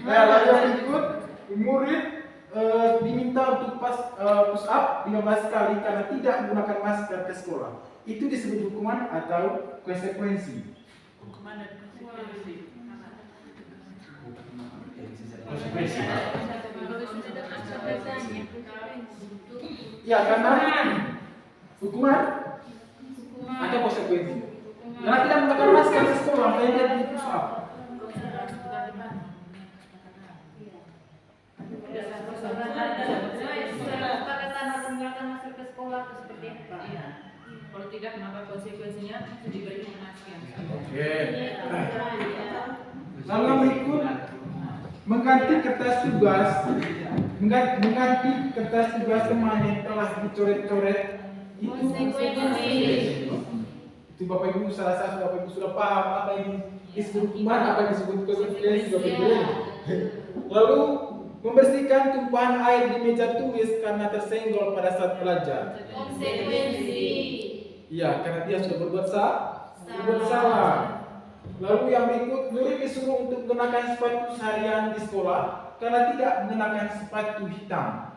nah, lalu yang berikut, murid diminta untuk push up 15 kali karena tidak menggunakan masker ke sekolah. Itu disebut hukuman atau konsekuensi. Hukuman dan konsekuensi. Konsekuensi. Ya, karena hukuman atau konsekuensi. Karena tidak menggunakan masker ke sekolah, saya tidak di push up. Kalau tidak, maka konsekuensinya diberi penasihat. Oke. Lalu yang berikut, mengganti kertas tugas teman yang telah dicoret-coret itu Konsekuensi. itu Bapak Ibu, salah satu Bapak Ibu sudah paham apa ini disebut hukuman, apa yang disebut konsekuensi Bapak Ibu. Lalu membersihkan tumpahan air di meja tulis karena tersenggol pada saat belajar. Konsekuensi. Iya, karena dia sudah berbuat salah. Lalu yang berikut, murid disuruh untuk mengenakan sepatu seharian di sekolah karena tidak mengenakan sepatu hitam.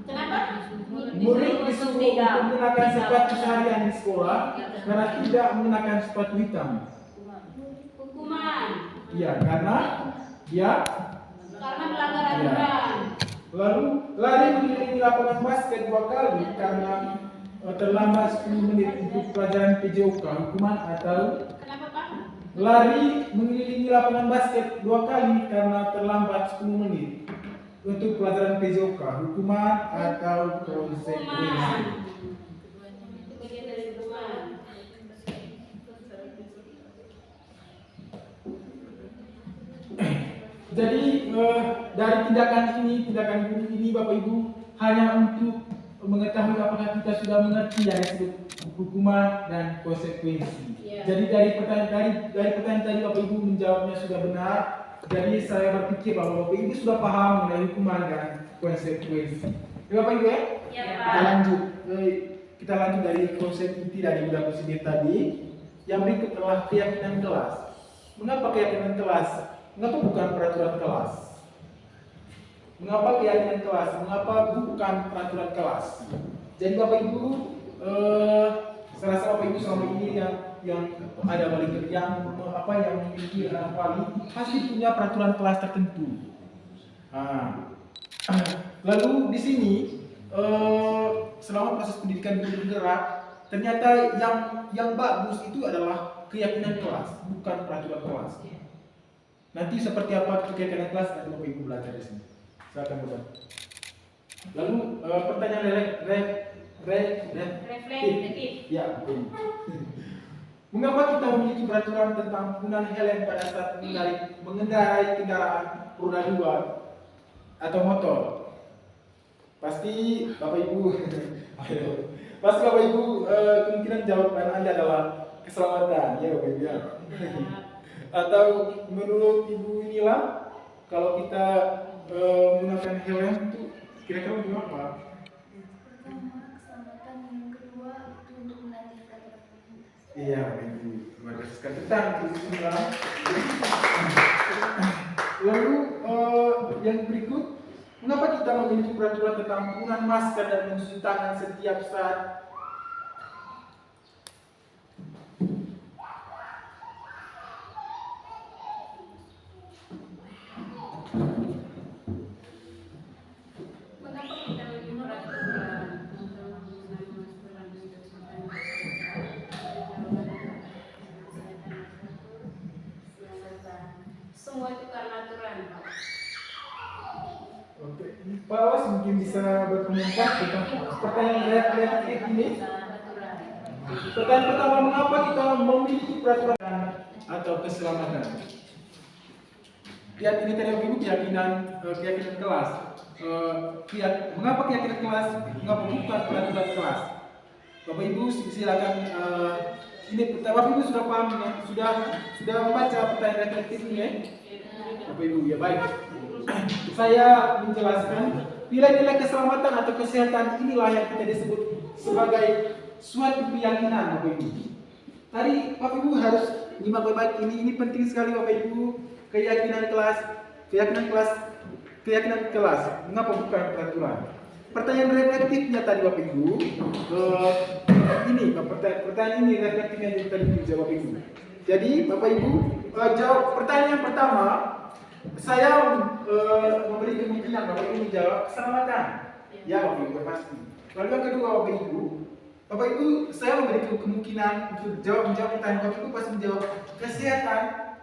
Kenapa? Murid disuruh untuk mengenakan sepatu seharian di sekolah karena tidak mengenakan sepatu hitam. Hukuman. Iya, karena dia Melanggar Iya. aturan. Lalu lari mengelilingi lapangan basket 2 kali karena terlambat 10 menit untuk pelajaran PJOK, hukuman atau Kenapa, Pak? lari mengelilingi lapangan basket 2 kali karena terlambat 10 menit untuk pelajaran PJOK, hukuman atau konsekuensi. Hukuman. Itu bagian dari hukuman. Jadi dari tindakan guru ini Bapak Ibu hanya untuk mengetahui apakah kita sudah mengerti yang disebut hukuman dan konsekuensi. Ya. Jadi dari pertanyaan tadi Bapak Ibu menjawabnya sudah benar. Jadi saya berpikir bahwa Bapak Ibu sudah paham mengenai hukuman dan konsekuensi. Ya, Bapak Ibu ya? Ya, Kita Pak. lanjut. Kita lanjut dari konsep inti dari budak presiden tadi. Yang berikut adalah keyakinan kelas. Mengapa keyakinan kelas? Mengapa bukan peraturan kelas? Mengapa keyakinan kelas? Mengapa bukan peraturan kelas? Jadi Bapak Ibu, saya rasa Bapak Ibu selama ini yang ada wali yang memiliki anak wali pasti punya peraturan kelas tertentu. Nah, lalu di sini selama proses pendidikan guru bergerak, ternyata yang bagus itu adalah keyakinan kelas, bukan peraturan kelas. Nanti seperti apa keyakinan kelas nanti Bapak Ibu belajar di sini. Silakan Bapak. Lalu pertanyaan Reflektif. Ya, ini. Mengapa kita memiliki peraturan tentang penggunaan helm pada saat mengendarai kendaraan roda 2 atau motor? Pasti Bapak Ibu, pasti Bapak Ibu kemungkinan jawaban Anda adalah keselamatan, ya Bapak Ibu ya. Atau menurut Ibu Nila, kalau kita menggunakan helm itu kira-kira gimana? Keselamatan, yang kedua itu untuk menaati aturan lalu lintas. Iya, Ibu. Terima kasih sekali tentang Ibu Nila. Lalu yang berikut, mengapa kita memiliki peraturan tentang penggunaan masker dan mencuci tangan setiap saat? Mengapa kita Pak Awas mungkin bisa berkomentar tentang pertanyaan reaktif ini. Pertanyaan pertama, mengapa kita memiliki peraturan atau keselamatan? Lihat ini tadi Bapak Ibu keyakinan kelas. Mengapa keyakinan kelas? Mengapa bukan peraturan kelas? Bapak Ibu silakan. Ini Bapak Ibu sudah paham ya? Sudah membaca pertanyaan reflektif ini ya? Bapak Ibu ya baik. Saya menjelaskan nilai-nilai keselamatan atau kesehatan inilah yang kita disebut sebagai suatu keyakinan Bapak Ibu. Tadi Bapak Ibu harus nyimak baik-baik ini penting sekali Bapak Ibu. Keyakinan kelas. Mengapa bukan peraturan? Pertanyaan reflektifnya tadi Bapak Ibu. Pertanyaan ini reflektifnya yang tadi dijawab Bapak Ibu. Jadi Bapak Ibu jawab pertanyaan pertama. Saya memberi kemungkinan Bapak Ibu menjawab keselamatan. Ya Bapak Ibu pasti. Lalu yang kedua Bapak Ibu saya memberi kemungkinan untuk menjawab pertanyaan Bapak Ibu pasti menjawab kesehatan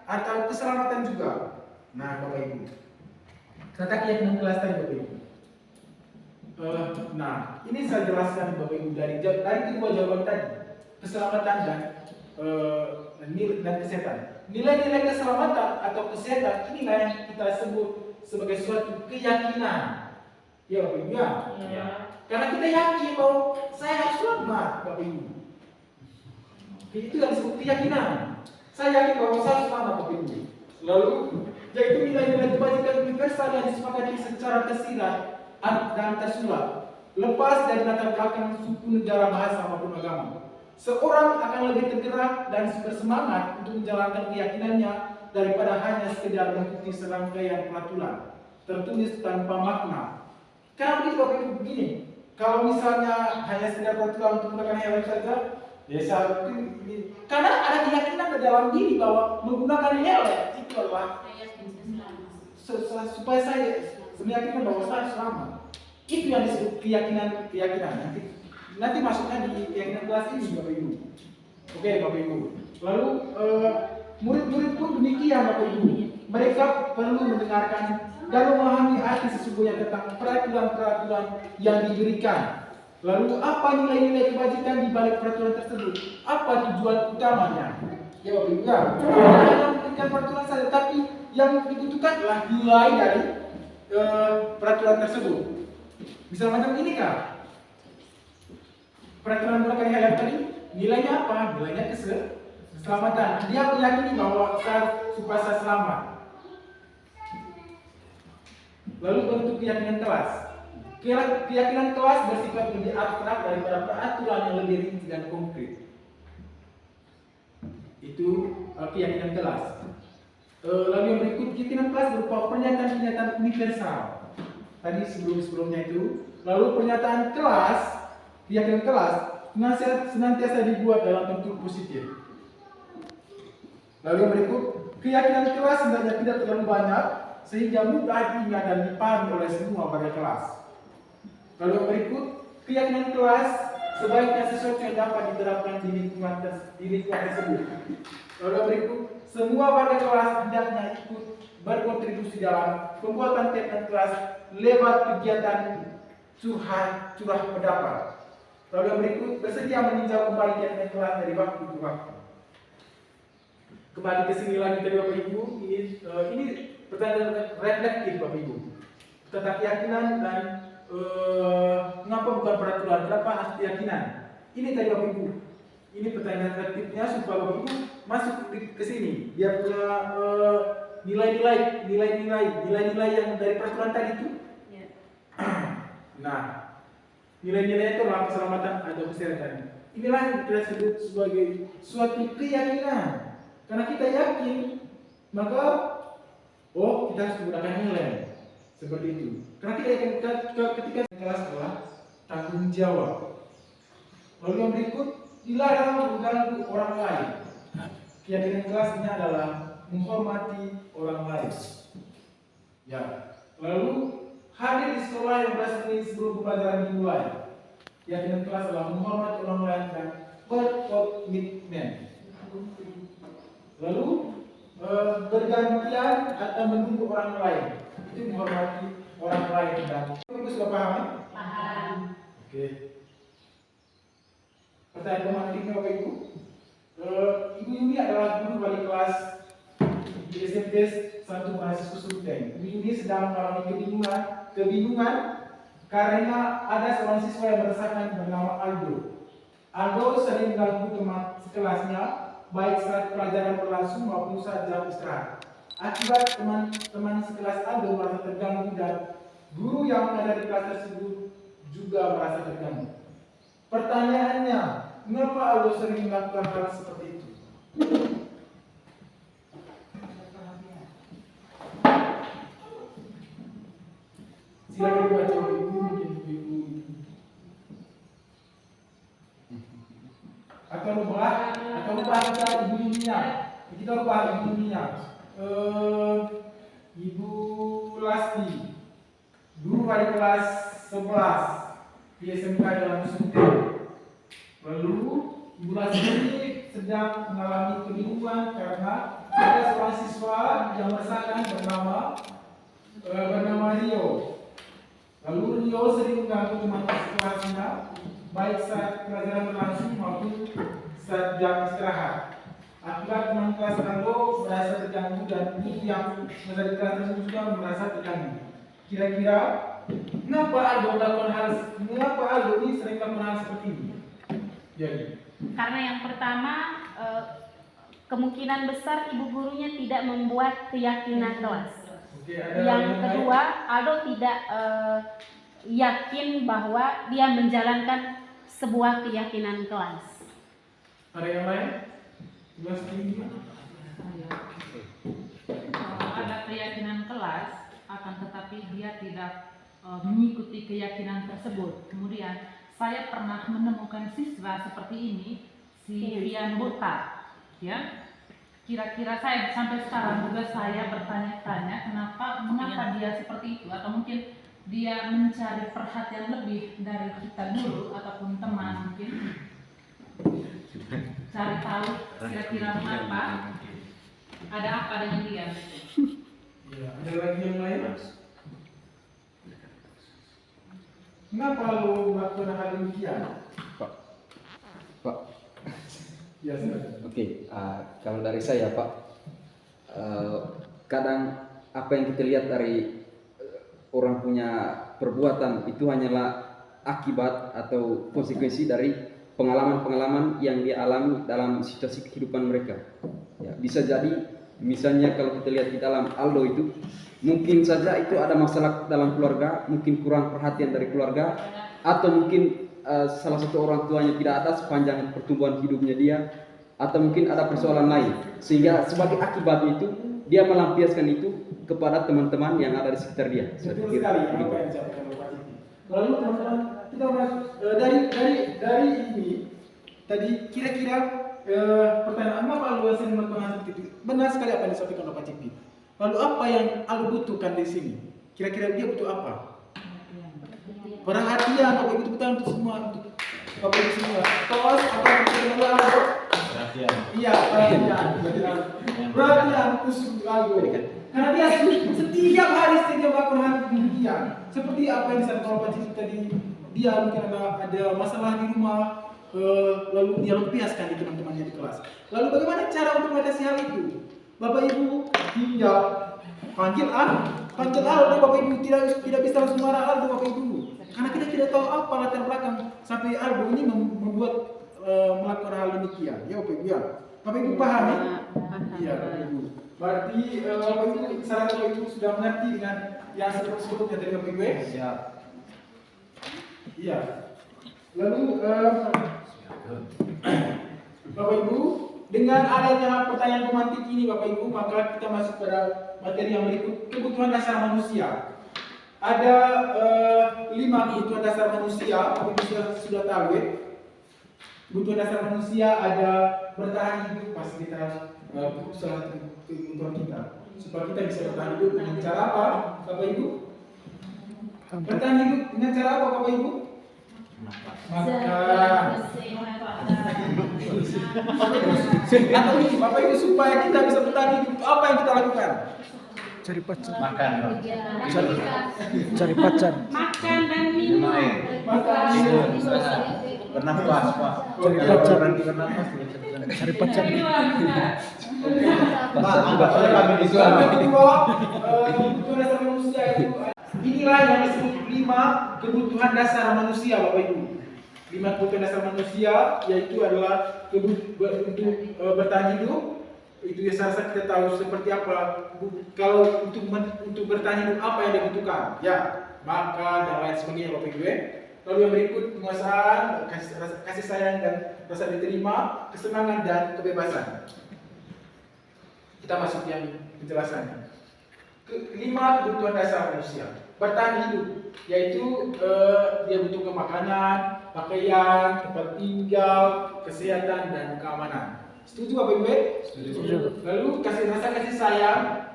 atau keselamatan juga. Nah Bapak Ibu, kata keyakinan kelas tadi Bapak Ibu. Nah ini saya jelaskan Bapak Ibu dari kedua jawaban tadi, keselamatan dan kesehatan. Nilai-nilai keselamatan atau kesehatan inilah yang kita sebut sebagai suatu keyakinan. Ya Bapak Ibu ya. Karena kita yakin bahwa saya harus selamat Bapak Ibu. Itu yang disebut keyakinan. Saya yakin bahwa saya harus selamat Bapak Ibu. Lalu yaitu nilai-nilai kebajikan universal yang disepakati secara tersirat dan tersurat, lepas dari latar belakang suku, negara, bahasa maupun agama. Seorang akan lebih tergerak dan bersemangat untuk menjalankan keyakinannya daripada hanya sekedar mengikuti serangkaian peraturan tertulis tanpa makna. Karena begitu Bapak Ibu begini, kalau misalnya hanya sekedar peraturan untuk menggunakan helm saja, ya ini karena ada keyakinan di dalam diri bahwa menggunakan helm itu adalah supaya saya meyakinkan bahwa saya selamat. Itu yang disebut keyakinan. Nanti masuknya di keyakinan kelas ini Bapak Ibu. Oke Bapak Ibu. Lalu murid-murid pun demikian Bapak Ibu. Mereka perlu mendengarkan dan memahami arti sesungguhnya tentang peraturan-peraturan yang diberikan. Lalu apa nilai-nilai kebajikan di balik peraturan tersebut? Apa tujuan utamanya? Ya Bapak Ibu. Hanya memberikan peraturan saja, tapi yang dibutuhkan adalah nilai dari peraturan tersebut. Bisa macam ini kah? Peraturan menggunakan helm tadi nilainya apa? Nilainya keselamatan. Dia meyakini bahwa supaya saya selamat. Lalu bentuk keyakinan kelas. Keyakinan kelas bersifat lebih abstrak daripada peraturan yang lebih rinci dan konkret. Itu keyakinan kelas. Lalu yang berikut, keyakinan kelas berupa pernyataan-pernyataan universal. Tadi sebelumnya itu. Lalu pernyataan kelas, keyakinan kelas senantiasa dibuat dalam bentuk positif. Lalu yang berikut, keyakinan kelas sebenarnya tidak terlalu banyak sehingga mudah diingat dan dipahami oleh semua warga kelas. Lalu yang berikut, keyakinan kelas sebaiknya sesuatu yang dapat diterapkan di lingkungan tersebut. Lalu yang berikut, semua warga kelas hendaknya ikut berkontribusi dalam pembuatan keyakinan kelas lewat kegiatan curah pendapat. Lalu yang berikut, bersedia meninjau kembali keyakinan kelas dari waktu ke waktu. Kembali ke sini lagi tadi Bapak Ibu, ini pertanyaan reflektif Bapak Ibu tentang keyakinan dan mengapa bukan peraturan, kenapa harus keyakinan. Ini tadi Bapak Ibu, ini pertanyaan reflektifnya supaya Bapak Ibu masuk ke sini. Dia punya nilai-nilai yang dari peraturan tadi itu. Nah, nilai-nilai itu adalah keselamatan atau kesehatan. Inilah yang kita sebut sebagai suatu keyakinan. Karena kita yakin, maka kita harus menggunakan nilai seperti itu. Karena kita yakin ketika kelas adalah tanggung jawab. Lalu yang berikut, dilarang mengganggu orang lain. Keyakinan kelasnya adalah menghormati orang lain. Ya. Lalu hadir di sekolah yang menit sebelum pembelajaran dimulai. Keyakinan kelas adalah menghormati orang lain dan berkomitmen. Lalu bergantian atau menunggu orang lain, itu menghormati orang lain dan sudah paham ya? Paham. Oke. Pertanyaan pemantiknya Bapak Ibu. Ibu Yuni adalah guru wali kelas di SMP 1 mahasiswa Sulteng. Ibu Yuni sedang mengalami kebingungan karena ada seorang siswa yang merasakan bernama Aldo. Aldo sering mengganggu teman sekelasnya, baik saat pelajaran berlangsung maupun saat jam istirahat. Akibat teman-teman sekelas Aldo merasa terganggu dan guru yang ada di kelas tersebut juga merasa terganggu. Pertanyaannya, mengapa Aldo sering melakukan hal seperti itu? Silakan dibaca Ibu, mungkin Ibu. Atau rubah kita Ibu Yunia. Kita rubah Ibu Yunia. Ibu Lasti, guru wali kelas 11 di SMK dalam Sulteng. Lalu Ibu Lasti ini sedang mengalami kebingungan karena ada seorang siswa yang merasakan bernama Rio. Lalu Rio sering mengganggu teman sekelasnya, baik saat pelajaran berlangsung maupun saat jam istirahat. Akibat teman kelas Aldo merasa terganggu dan guru yang ada di kelas tersebut juga merasa terganggu. Kira-kira mengapa Aldo ini sering melakukan hal seperti ini? Jadi, Karena yang pertama, kemungkinan besar ibu gurunya tidak membuat keyakinan kelas. oke, ada Yang lain? kedua, Aldo tidak yakin bahwa dia menjalankan sebuah keyakinan kelas. Ada yang lain? Jelas tinggi. Ada keyakinan kelas, akan tetapi dia tidak mengikuti keyakinan tersebut. Kemudian saya pernah menemukan siswa seperti ini, si Rian Bota, ya. Kira-kira saya sampai sekarang juga saya bertanya-tanya mengapa dia seperti itu, atau mungkin dia mencari perhatian lebih dari kita guru ataupun teman mungkin. Cari tahu kira-kira mengapa, ada apa dengan dia. Ya, ada lagi yang lain? Mengapa lo melakukan hal demikian? Pak. Ya, silakan. Oke, kalau dari saya Pak, kadang apa yang kita lihat dari orang punya perbuatan itu hanyalah akibat atau konsekuensi dari pengalaman-pengalaman yang dia alami dalam situasi kehidupan mereka. Ya, bisa jadi misalnya kalau kita lihat di dalam Aldo itu, mungkin saja itu ada masalah dalam keluarga, mungkin kurang perhatian dari keluarga, atau mungkin salah satu orang tuanya tidak ada sepanjang pertumbuhan hidupnya dia, atau mungkin ada persoalan lain, sehingga sebagai akibatnya itu dia melampiaskan itu kepada teman-teman yang ada di sekitar dia. Betul sekali apa yang disampaikan Bapak Citi. Lalu teman-teman, kita masuk dari ini tadi kira-kira pertanyaan apa Aldo sering melakukan hal seperti itu? Benar sekali apa yang disampaikan Bapak Citi. Lalu apa yang Aldo butuhkan di sini? Kira-kira dia butuh apa? Perhatian, Bapak Ibu betul untuk semua, untuk Bapak Ibu semua. Tos apa yang kita Aldo? Perhatian. Iya, perhatian khusus untuk Aldo. Karena dia setiap hari melakukan hal demikian. Seperti apa yang disampaikan Bapak Citi tadi, dia mungkin ada masalah di rumah, lalu dia lampiaskan di teman-temannya di kelas. Lalu bagaimana cara untuk mengatasi hal itu? Bapak Ibu tinggal panggil Aldo, Bapak Ibu tidak bisa langsung marah Aldo, Bapak Ibu. Karena kita tidak tahu apa latar belakang sampai Aldo ini membuat melakukan hal demikian. Ya Bapak Ibu ya. Bapak Ibu paham ya? Iya Bapak Ibu. Berarti Bapak Ibu, saran Bapak Ibu sudah mengerti dengan yang sebelumnya dari Bapak Ibu ya? Siap. Iya. Lalu Bapak Ibu, dengan adanya pertanyaan pemantik ini Bapak Ibu, maka kita masuk pada materi yang berikut, kebutuhan dasar manusia. Ada 5 kebutuhan dasar manusia, Bapak Ibu sudah tahu ya. Kebutuhan dasar manusia ada bertahan hidup, pasti kita salah satu kebutuhan kita. Supaya kita bisa bertahan hidup dengan cara apa, Bapak Ibu? Bertahan hidup dengan cara apa, Bapak Ibu? Makan. Atau ini Bapak Ibu supaya kita bisa bertahan hidup, apa yang kita lakukan? Cari pacar. Makan. Cari pacar. Makan Bernafas, Pak. Cari Kalau pacar. berhenti bernafas, Cari pacar. Pak, anggap saja kami di Yang sana. kedua, kebutuhan dasar manusia itu inilah yang disebut 5 kebutuhan dasar manusia, Bapak Ibu. 5 kebutuhan dasar manusia yaitu adalah untuk bertahan hidup. Itu ya saya kita tahu seperti apa. Kalau untuk bertahan hidup apa yang dibutuhkan? Ya, makan dan lain sebagainya, Bapak Ibu. Lalu yang berikut penguasaan, kasih sayang dan rasa diterima, kesenangan dan kebebasan. Kita masuk yang penjelasannya. 5 kebutuhan dasar manusia. Bertahan hidup, yaitu dia butuh makanan, pakaian, tempat tinggal, kesehatan dan keamanan. Setuju Bapak Ibu? Setuju. Lalu kasih sayang,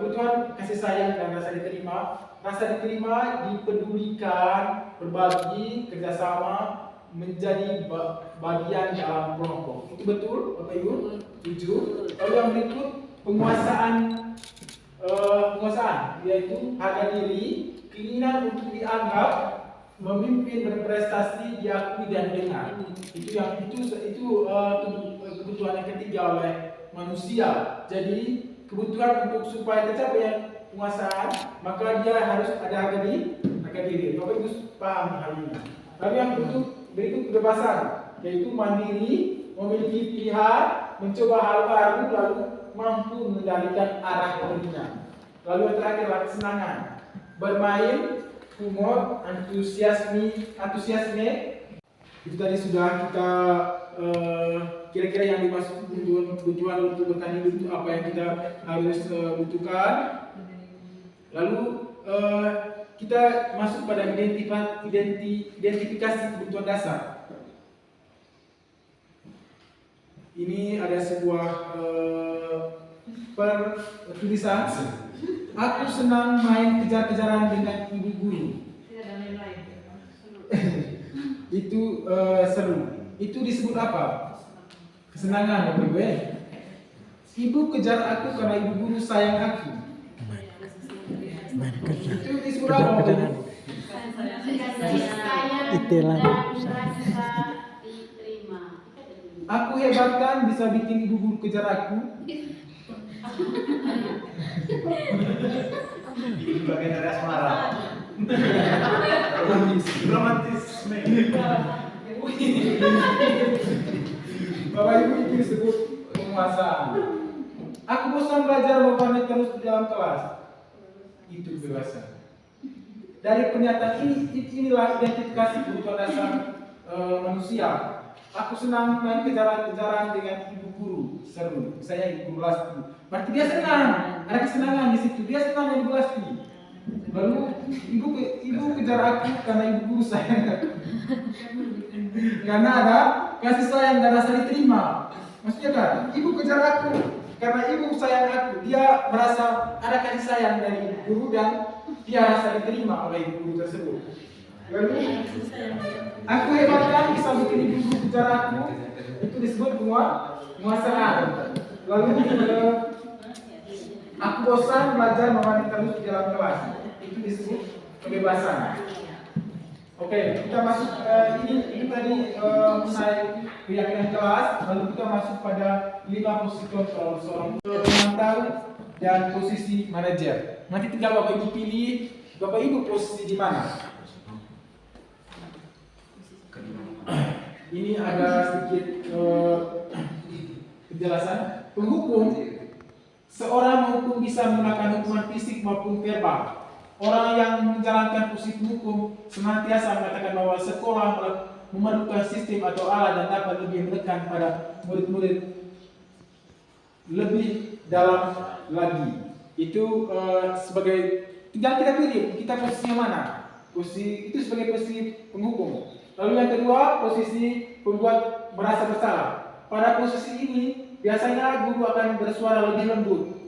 kebutuhan kasih sayang dan rasa diterima. Rasa diterima, dipedulikan, berbagi, kerjasama, menjadi bagian dalam kelompok. Itu betul, Bapak Ibu? Setuju. Lalu yang berikut penguasaan, yaitu harga diri, keinginan untuk dianggap, memimpin, berprestasi, diakui dan dengar. Itu kebutuhan yang ketiga oleh manusia. Jadi kebutuhan untuk supaya tercapai penguasaan, maka dia harus ada harga diri. Bapak Ibu paham hal ini. Lalu yang berikut kebebasan, yaitu mandiri, memiliki pilihan, mencoba hal baru, lalu mampu mengendalikan arah dirinya. Lalu yang terakhir adalah kesenangan, bermain, humor, antusiasme. Itu tadi sudah kita kira-kira yang dimaksud kebutuhan untuk bertahan hidup itu apa yang kita harus butuhkan. Lalu kita masuk pada identifikasi kebutuhan dasar. Ini ada sebuah tulisan. Aku senang main kejar-kejaran dengan ibu guru. Itu seru. Itu disebut apa? Kesenangan, Bapak Ibu. Ibu kejar aku karena ibu guru sayang aku. Itu disebut apa, Bapak Ibu? Itelan. Aku hebat kan bisa bikin ibu guru kejar aku. Ini bagian dari asmara. Romantisme. Bapak Ibu, itu disebut penguasaan. Aku bosan belajar bebannya terus di dalam kelas. Itu kebebasan. Dari pernyataan inilah identifikasi kebutuhan dasar manusia. Aku senang main kejaran-kejaran dengan ibu guru, seru. Saya ibu guru Lasti. Berarti dia senang, ada kesenangan di situ. Dia senang dengan ibu Lasti. Lalu ibu kejar aku karena ibu guru saya. Karena ada kasih sayang dan rasa diterima. Maksudnya kan, ibu kejar aku karena ibu sayang aku. Dia merasa ada kasih sayang dari ibu guru dan dia rasa diterima oleh ibu guru tersebut. Lalu aku hebat kan bisa bikin ibu guru kejar aku. Itu disebut penguasaan. Lalu aku bosan belajar memahami terus di dalam kelas. Itu disebut kebebasan. Oke, kita masuk ini tadi mengenai keyakinan kelas. Lalu kita masuk pada 5 posisi kontrol seorang pemantau dan posisi manajer. Nanti tinggal Bapak Ibu pilih Bapak Ibu posisi di mana. Ini ada sedikit penjelasan. Penghukum, seorang menghukum bisa menggunakan hukuman fisik maupun verbal. Orang yang menjalankan fungsi hukum senantiasa mengatakan bahwa sekolah memerlukan sistem atau alat dan dapat lebih menekan pada murid-murid lebih dalam lagi. Itu sebagai tinggal kita pilih kita posisinya mana. Posisi itu sebagai posisi penghukum. Lalu yang kedua, posisi pembuat merasa bersalah. Pada posisi ini biasanya guru akan bersuara lebih lembut.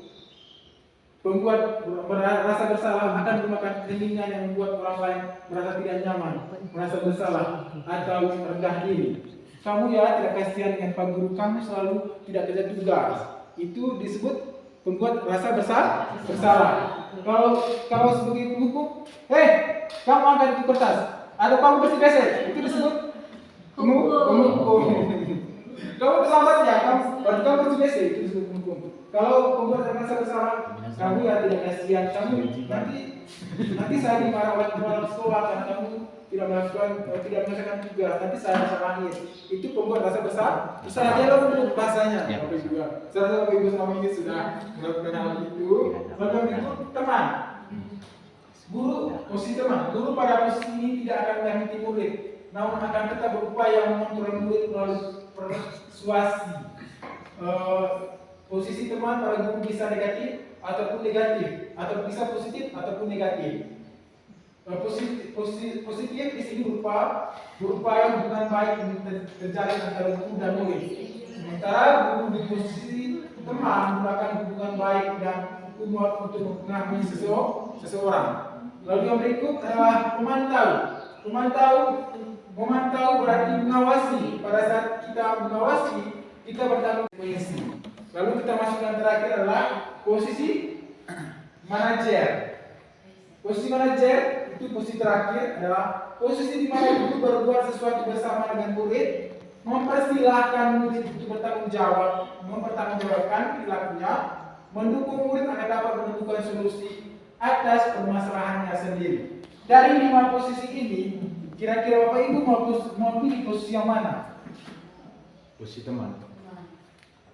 Pembuat merasa bersalah akan menggunakan keheningan yang membuat orang lain merasa tidak nyaman, merasa bersalah atau rendah diri. Kamu ya tidak kasihan dengan Pak Guru, kamu selalu tidak kerja tugas. Itu disebut pembuat merasa bersalah. Kalau sebagai penghukum, kamu angkat itu kertas, atau kamu bersih-bersih, itu disebut hukum. Kamu terlambat ya, kamu bersih-bersih, itu disebut hukum. Kalau pembuat merasa bersalah, kamu ya tidak kasihan, kamu nanti saya dimarah oleh kepala sekolah karena kamu tidak menyelesaikan tugas, nanti saya salahin. Itu pembuat rasa bersalah dia lo untuk bahasanya. Bapak Ibu juga. Saya rasa Bapak Ibu selama ini sudah melakukan hal itu. Lalu berikut teman. Guru posisi teman. Guru pada posisi ini tidak akan menyakiti murid, namun akan tetap berupaya mengontrol murid melalui persuasi. Posisi teman para guru bisa negatif ataupun negatif, atau bisa positif ataupun negatif. Positif di sini berupa hubungan baik yang terjalin antara guru dan murid. Sementara guru di posisi teman menggunakan hubungan baik dan humor untuk mempengaruhi seseorang. Lalu yang berikut adalah memantau berarti mengawasi. Pada saat kita mengawasi, kita bertanggung jawab. Lalu kita masuk yang terakhir adalah posisi manajer. Posisi manajer itu posisi terakhir adalah posisi di mana guru berbuat sesuatu bersama dengan murid, mempersilahkan murid untuk bertanggung jawab, mempertanggungjawabkan perilakunya, mendukung murid agar dapat menemukan solusi atas permasalahannya sendiri. Dari 5 posisi ini, kira-kira Bapak Ibu mau pilih posisi yang mana? Posisi teman.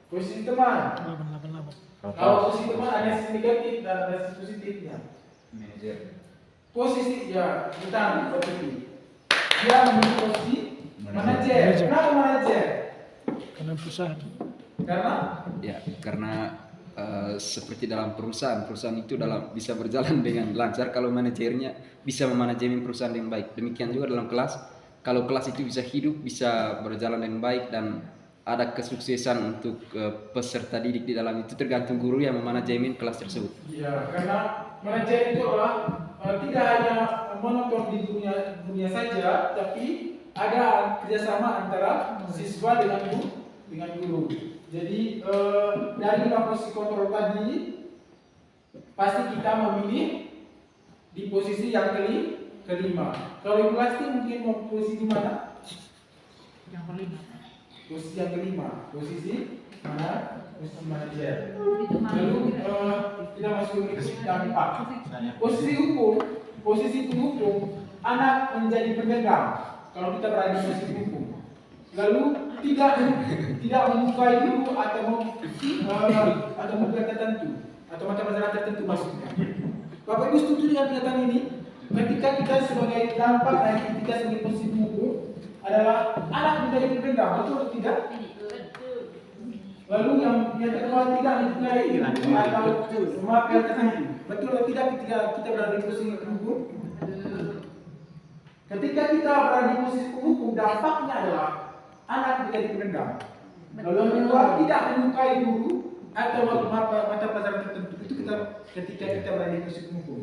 Posisi teman. Kalau posisi teman ada sisi negatif dan ada sisi positifnya. Manajer. Posisi ya bukan posisi. Dia memiliki posisi manajer. Kenapa manajer? Karena perusahaan. Karena Seperti dalam perusahaan itu bisa berjalan dengan lancar kalau manajernya bisa memanajemen perusahaan dengan baik. Demikian juga dalam kelas, kalau kelas itu bisa hidup, bisa berjalan dengan baik dan ada kesuksesan untuk peserta didik di dalam itu, tergantung guru yang memanajemen kelas tersebut. Ya, karena manajer itu adalah tidak hanya monoton di dunia saja, tapi ada kerjasama antara siswa dengan guru. Jadi dari 5 posisi kontrol tadi, pasti kita memilih di posisi yang kelima. Kalau Ibu Lasti mungkin mau posisi di mana? Yang kelima. Posisi yang kelima, posisi mana? Posisi manajer. Itu Lalu kita masuk ke dampak. Posisi hukum, anak menjadi pendengar. Kalau kita berada di posisi hukum, lalu tidak menyukai guru atau membuat tertentu atau mata pelajaran tertentu maksudnya. Bapak Ibu setuju dengan pernyataan ini? Ketika kita sebagai dampak dari kita sebagai posisi hukum adalah anak menjadi pendengar, betul atau tidak? Lalu yang kedua tidak menyukai atau memakai tertentu, betul atau tidak ketika kita berada di posisi hukum? Ketika kita berada di posisi hukum, dampaknya adalah anak menjadi pendengar. Lalu yang kedua tidak menyukai guru atau mata pelajaran tertentu. Itu ketika kita berada di posisi hukum.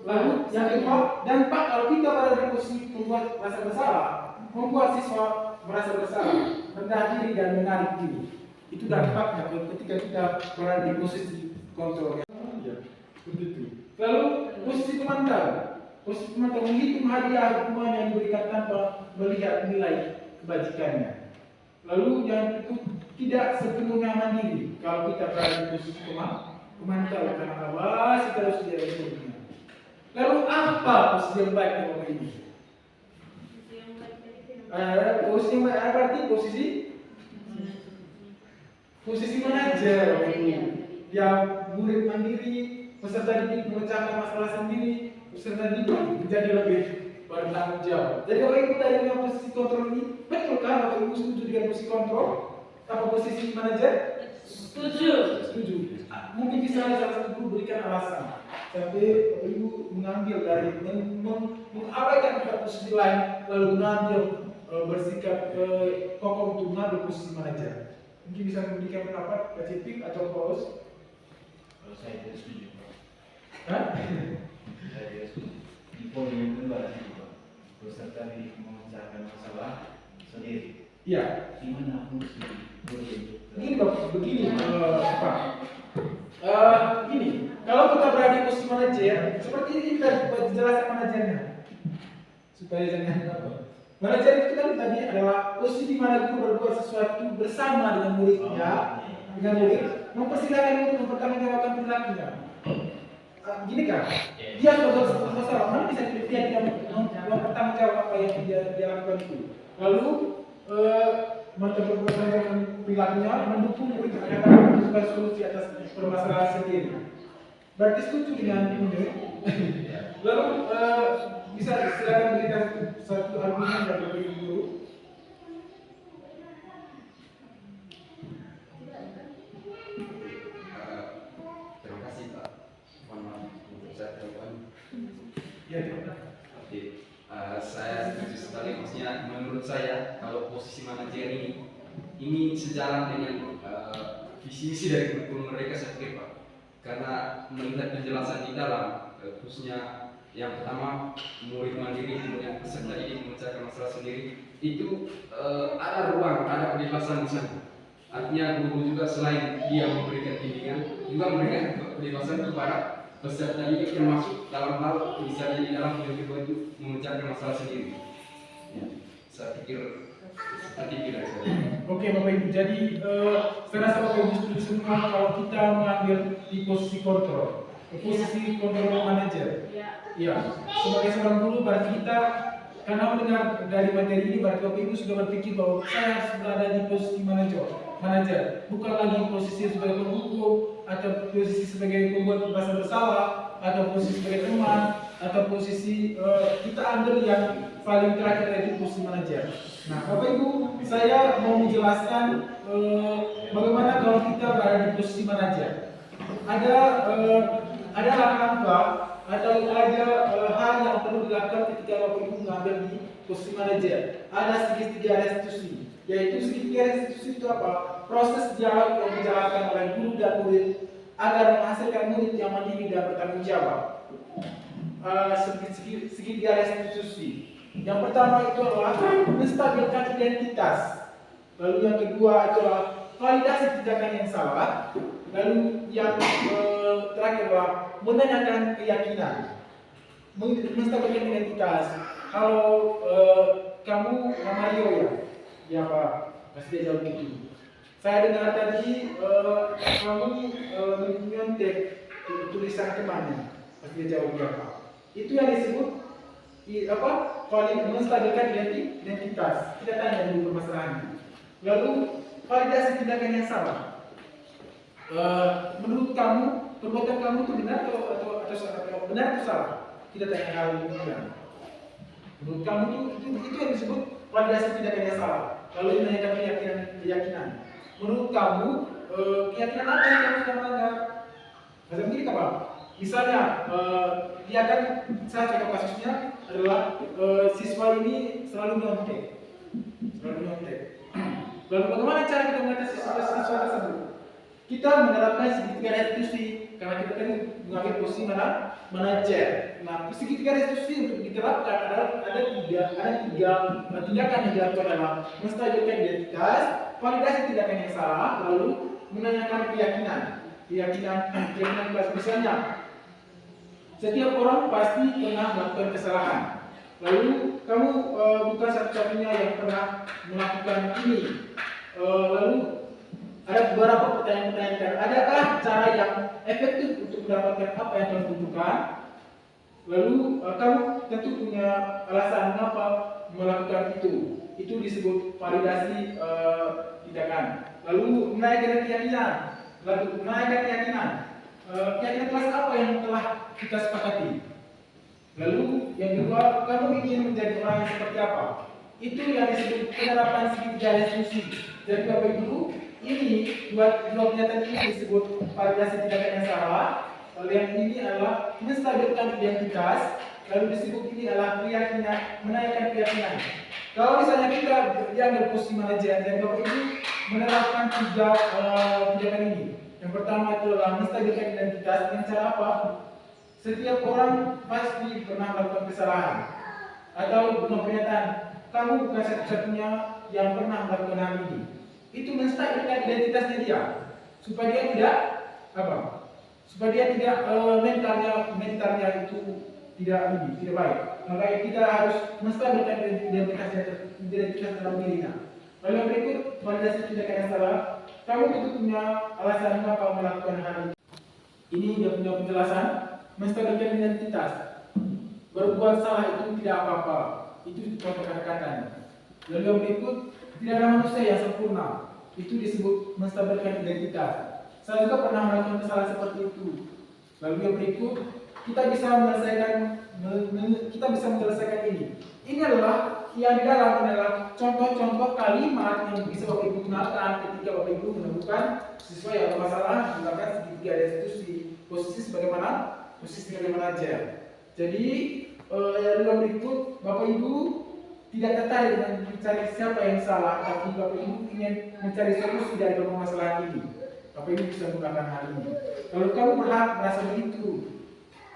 Lalu yang kedua, dampak kalau kita berada di posisi membuat rasa bersalah, membuat siswa merasa bersalah, rendah diri dan menarik diri. Itu dampaknya ketika kita berada di posisi kontrol. Ya, begitu. Lalu posisi pemantau. Posisi pemantau menghitung hadiah hukuman yang diberikan tanpa melihat nilai kebajikannya. Lalu yang berikut, tidak sepenuhnya mandiri. Kalau kita berada di posisi pemantau karena awasi terus dia itu. Lalu apa posisi yang baik Bapak Ibu? Posisi yang baik berarti posisi manajer. Yang murid mandiri, peserta didik memecahkan masalah sendiri, peserta didik menjadi lebih bertanggung jawab. Jadi Bapak Ibu dari posisi kontrol ini, betul kan Bapak Ibu setuju dengan posisi kontrol? Apa posisi manajer? Setuju. Mungkin bisa salah satu guru berikan alasan sampai Bapak Ibu mengambil dari mengabaikan posisi lain lalu mengambil bersikap kokoh untuk mengambil posisi manajer. Mungkin bisa memberikan pendapat Pak Cipik atau Paus? Kalau saya tidak setuju. Hah? Saya tidak setuju. Di poin yang kedua peserta didik memecahkan masalah sendiri. Iya. Gimana fungsi guru? Begini Pak. Ini kalau kita berada di posisi manajer, seperti ini kita jelaskan manajernya. supaya jangan apa. Manajer itu kan tadi adalah posisi di mana guru berbuat sesuatu bersama dengan muridnya, dengan murid, mempersilahkan murid mempertanggungjawabkan perilakunya. Gini kan, dia sebagai masalah, mana bisa dia tidak mempertanggungjawab apa yang dia lakukan itu. Lalu mempertanggungjawabkan perilakunya, mendukung murid agar menemukan solusi atas permasalahan sendiri. Berarti setuju dengan ini. Lalu bisa silakan berikan satu argumen dari Bapak Ibu Guru. Terima kasih Pak. Mohon maaf untuk saya telepon. Ya, Oke, saya setuju sekali. Maksudnya menurut saya kalau posisi manajer ini sejalan dengan visi misi dari kurikulum mereka, saya pikir Pak. Karena melihat penjelasan di dalam, khususnya yang pertama murid mandiri, kemudian peserta didik memecahkan masalah sendiri, itu ada ruang, ada kebebasan di sana. Artinya guru juga selain dia memberikan bimbingan, juga memberikan kebebasan kepada peserta didik termasuk dalam hal misalnya di dalam video kedua itu memecahkan masalah sendiri. Ya, saya pikir seperti itu dari saya. Oke Bapak Ibu, jadi saya rasa Bapak Ibu setuju semua kalau kita mengambil di posisi kontrol, posisi kontrol manajer. Ya, sebagai seorang guru berarti kita karena mendengar dari materi ini berarti Bapak Ibu sudah berpikir bahwa saya harus berada di posisi manajer, bukan lagi posisi sebagai penghukum atau posisi sebagai pembuat merasa bersalah atau posisi sebagai teman atau posisi kita ambil yang paling terakhir yaitu posisi manajer. Nah, Bapak Ibu, saya mau menjelaskan bagaimana kalau kita berada di posisi manajer. Ada langkah atau ada hal yang perlu dilakukan ketika Bapak Ibu mengambil di posisi manajer. Ada segitiga restitusi, yaitu segitiga restitusi itu apa? Proses dialog yang dijalankan oleh guru dan murid agar menghasilkan murid yang mandiri dan bertanggung jawab. Segitiga restitusi. Yang pertama itu adalah menstabilkan identitas. Lalu yang kedua adalah validasi tindakan yang salah. Lalu yang terakhir adalah menanyakan keyakinan. Menstabilkan identitas. Kalau kamu Mario ya Pak, pasti dia jawab gitu. Saya dengar tadi kamu menyontek tulisan temannya, pasti dia jawab ya Pak. Itu yang disebut menstabilkan identitas. Kita tanya dulu permasalahannya. Lalu validasi tindakan yang salah. Menurut kamu perbuatan kamu itu benar atau benar atau salah? Kita tanya hal ini juga. Menurut kamu itu yang disebut validasi tindakan yang salah. Lalu menanyakan keyakinan. Menurut kamu keyakinan apa yang kamu sudah melanggar? Macam begini apa? Misalnya dia kan, saya contoh kasusnya adalah siswa ini selalu nyontek. Lalu bagaimana cara kita mengatasi siswa tersebut? Kita menerapkan segitiga restitusi karena kita kan mengambil posisi manajer. Nah, segitiga restitusi untuk diterapkan ada tiga tindakan yang dilakukan adalah menstabilkan identitas, validasi tindakan yang salah, lalu menanyakan keyakinan misalnya setiap orang pasti pernah melakukan kesalahan. Lalu kamu bukan satu-satunya yang pernah melakukan ini. Lalu ada beberapa pertanyaan-pertanyaan. Adakah cara yang efektif untuk mendapatkan apa yang kamu butuhkan? Lalu kamu tentu punya alasan mengapa melakukan itu. Itu disebut validasi tindakan. Lalu menaikkan keyakinan. Keyakinan kelas apa yang telah kita sepakati? Lalu yang kedua, kamu ingin menjadi orang yang seperti apa? Itu yang disebut penerapan segitiga restitusi. Jadi Bapak Ibu, ini dua pernyataan ini disebut validasi tindakan yang salah. Lalu yang ini adalah menstabilkan identitas. Lalu disebut ini adalah keyakinan, menaikkan keyakinan. Kalau misalnya kita diambil posisi manajer dan Bapak Ibu menerapkan tiga tindakan ini. Yang pertama itu adalah menstabilkan identitas dengan cara apa? Setiap orang pasti pernah melakukan kesalahan. Atau dengan pernyataan, kamu bukan satu-satunya yang pernah melakukan hal ini. Itu menstabilkan identitasnya dia, supaya dia tidak mentalnya itu tidak baik. Makanya kita harus menstabilkan identitas dalam diri. Lalu yang berikut, validasi tindakan yang salah. Kamu tentu punya alasan mengapa melakukan hal ini. Ini dia punya penjelasan, menstabilkan identitas. Berbuat salah itu tidak apa-apa. Itu contoh kata-katanya. Lalu yang berikut, tidak ada manusia yang sempurna. Itu disebut menstabilkan identitas. Saya juga pernah melakukan kesalahan seperti itu. Lalu yang berikut, kita bisa menyelesaikan ini. Ini adalah yang di dalam adalah contoh-contoh kalimat yang bisa Bapak Ibu gunakan ketika Bapak Ibu menemukan siswa yang bermasalah menggunakan segitiga restitusi. Posisi sebagaimana aja. Jadi yang berikut, Bapak Ibu tidak tertarik dengan mencari siapa yang salah, tapi Bapak Ibu ingin mencari solusi dari permasalahan ini. Bapak Ibu bisa menggunakan hal ini. Kalau kamu berhak merasa begitu,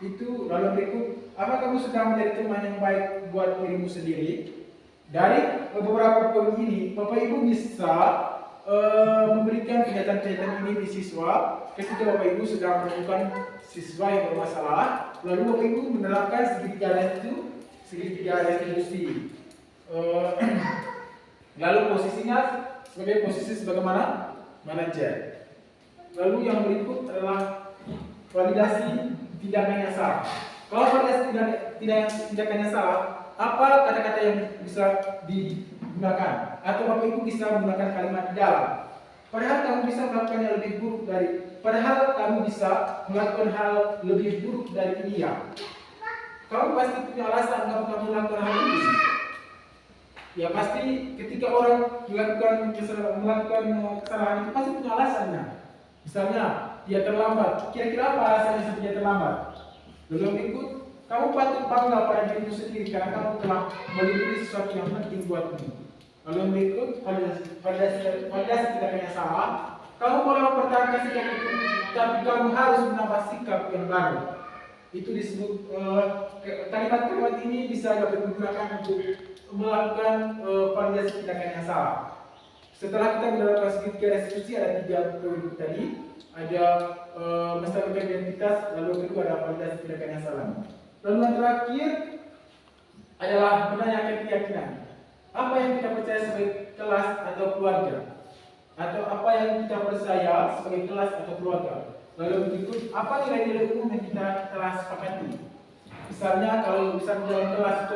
itu lalu berikut, apa kamu sedang menjadi teman yang baik buat dirimu sendiri? Dari beberapa poin ini, Bapak Ibu bisa memberikan pernyataan-pernyataan ini di siswa ketika Bapak Ibu sedang menemukan siswa yang bermasalah, lalu Bapak Ibu menerapkan segitiga restitusi. Lalu posisinya sebagai posisi sebagaimana manajer. Lalu yang berikut adalah validasi tindakan yang salah. Kalau validasi tindakan yang salah, apa kata-kata yang bisa digunakan? Atau Bapak Ibu bisa menggunakan kalimat di dalam. Padahal kamu bisa melakukan hal lebih buruk dari dia. Kamu pasti punya alasan kenapa kamu melakukan hal ini. Ya pasti ketika orang melakukan kesalahan itu pasti punya alasannya. Misalnya dia terlambat. Kira-kira apa alasannya dia terlambat? Lalu yang berikut, kamu patut bangga pada dirimu sendiri karena kamu telah melindungi sesuatu yang penting buatmu. Lalu yang berikut, validasi tindakan yang salah. Kamu boleh mempertahankan sikap itu, tapi kamu harus menambah sikap yang baru. Itu disebut kalimat-kalimat ini bisa dapat digunakan untuk melakukan validasi tindakan yang salah. Setelah kita mendapatkan segitiga restitusi, ada 3 poin tadi. Ada menstabilkan identitas, lalu yang kedua ada validasi tindakan yang salah. Lalu yang terakhir adalah menanyakan keyakinan. Apa yang kita percaya sebagai kelas atau keluarga? Atau apa yang kita percaya sebagai kelas atau keluarga? Lalu berikut, apa nilai-nilai umum yang kita telah sepakati? Misalnya kalau misalnya dalam kelas itu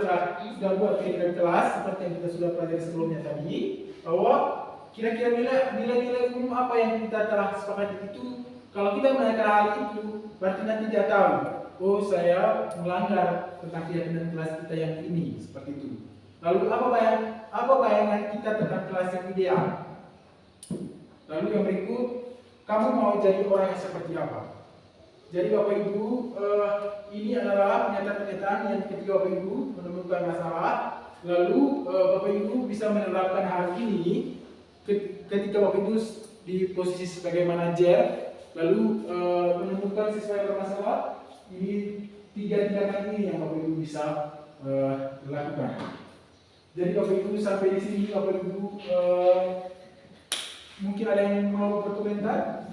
sudah buat piagam kelas seperti yang kita sudah pelajari sebelumnya tadi, bahwa kira-kira nilai-nilai umum apa yang kita telah sepakati itu, kalau kita menanyakan hal itu, berarti nanti dia tahu, oh saya melanggar tentang keyakinan kelas kita yang ini, seperti itu. Lalu apa bayangan kita tentang kelas yang ideal? Lalu yang berikut, kamu mau jadi orang yang seperti apa? Jadi Bapak Ibu, ini adalah pernyataan-pernyataan yang ketika Bapak Ibu menemukan masalah, lalu Bapak Ibu bisa menerapkan hal ini ketika Bapak Ibu di posisi sebagai manajer, lalu menemukan siswa yang bermasalah. Ini 3 tindakan ini yang Bapak Ibu bisa lakukan. Jadi Bapak Ibu sampai di sini, Bapak Ibu mungkin ada yang mau berkomentar?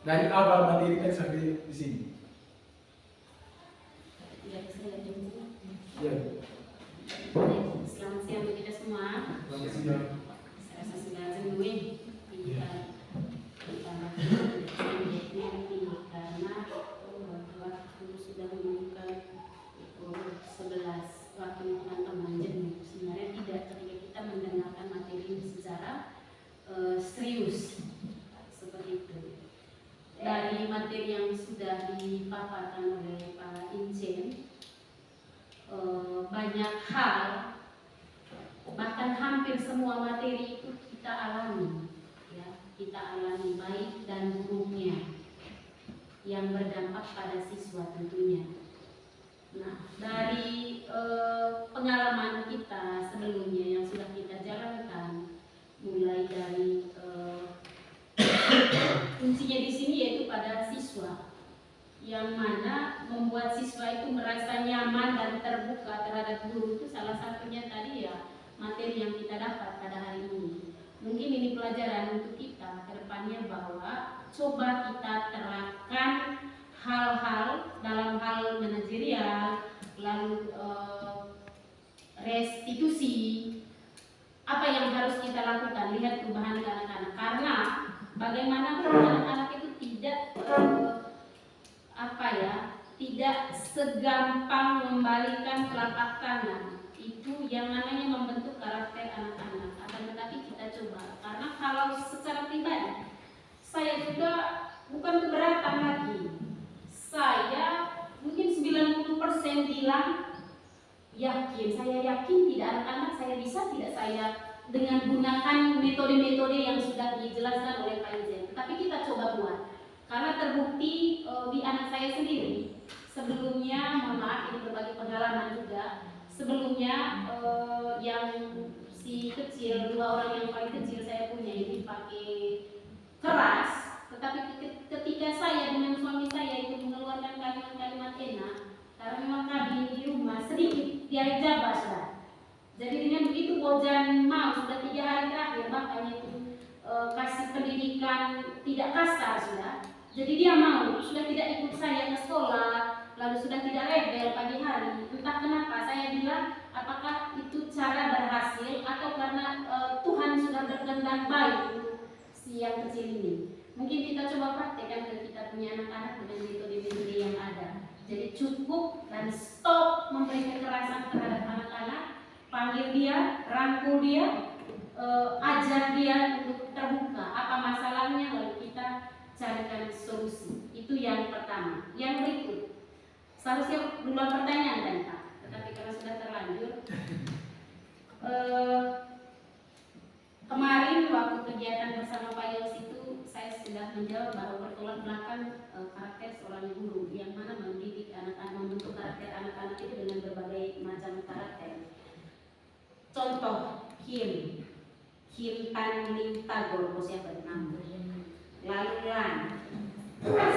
Dari awal materi kan sampai di sini. Ya. Selamat siang untuk kita semua. Selamat siang. Saya rasa sudah jenuh karena waktu sudah menunjukkan 11 waktu teman-teman jenuh. Sebenarnya tidak, ketika kita mendengarkan materi ini secara serius seperti itu. Dari materi yang sudah dipaparkan oleh Pak Incen, banyak hal, bahkan hampir semua materi itu kita alami, ya, kita alami baik dan buruknya yang berdampak pada siswa tentunya. Nah, dari pengalaman kita sebelumnya yang sudah kita jalankan, mulai dari kuncinya di sini yaitu pada siswa, yang mana membuat siswa itu merasa nyaman dan terbuka terhadap guru itu salah satunya tadi ya materi yang kita dapat pada hari ini. Mungkin ini pelajaran untuk kita ke depannya bahwa coba kita terapkan hal-hal dalam hal manajerial, lalu restitusi, apa yang harus kita lakukan, lihat perubahan di anak-anak. Karena bagaimanapun anak-anak itu tidak tidak segampang membalikan telapak tangan. Itu yang namanya membentuk karakter anak-anak. Akan tetapi kita coba, karena kalau secara pribadi saya juga bukan keberatan lagi. Saya mungkin 90% bilang yakin, saya yakin tidak anak-anak saya bisa tidak saya dengan gunakan metode-metode yang sudah dijelaskan oleh Pak Ijen. Tetapi kita coba buat, karena terbukti di anak saya sendiri. Sebelumnya, mohon maaf ini berbagi pengalaman juga. Sebelumnya yang si kecil, 2 orang yang paling kecil saya punya ini pakai keras, tetapi ketika saya dengan suami saya itu mengeluarkan kalimat-kalimat enak, karena memang kami di rumah sedikit dia jabah sudah. Jadi dengan begitu Bojan mau sudah 3 hari terakhir makanya itu kasih pendidikan tidak kasar sudah. Jadi dia mau sudah tidak ikut saya ke sekolah, lalu sudah tidak rebel pagi hari. Entah kenapa saya bilang apakah itu cara berhasil atau karena Tuhan sudah berkehendak baik untuk si yang kecil ini. Mungkin kita coba praktekkan ke kita punya anak-anak dengan metode-metode yang ada. Jadi cukup dan stop memberi kekerasan terhadap anak-anak, panggil dia, rangkul dia, ajar dia untuk terbuka apa masalahnya, lalu kita carikan solusi. Itu yang pertama. Yang berikut, seharusnya duluan pertanyaan kan Pak, tetapi karena sudah terlanjur, kemarin waktu kegiatan bersama Pak Yos itu saya sudah menjawab bahwa bertolak belakang karakter seorang guru yang mana mendidik anak-anak, membentuk karakter anak-anak itu dengan berbagai macam karakter. Contoh Kim Tan Lim Tagor, siapa nama? Lalu Lan.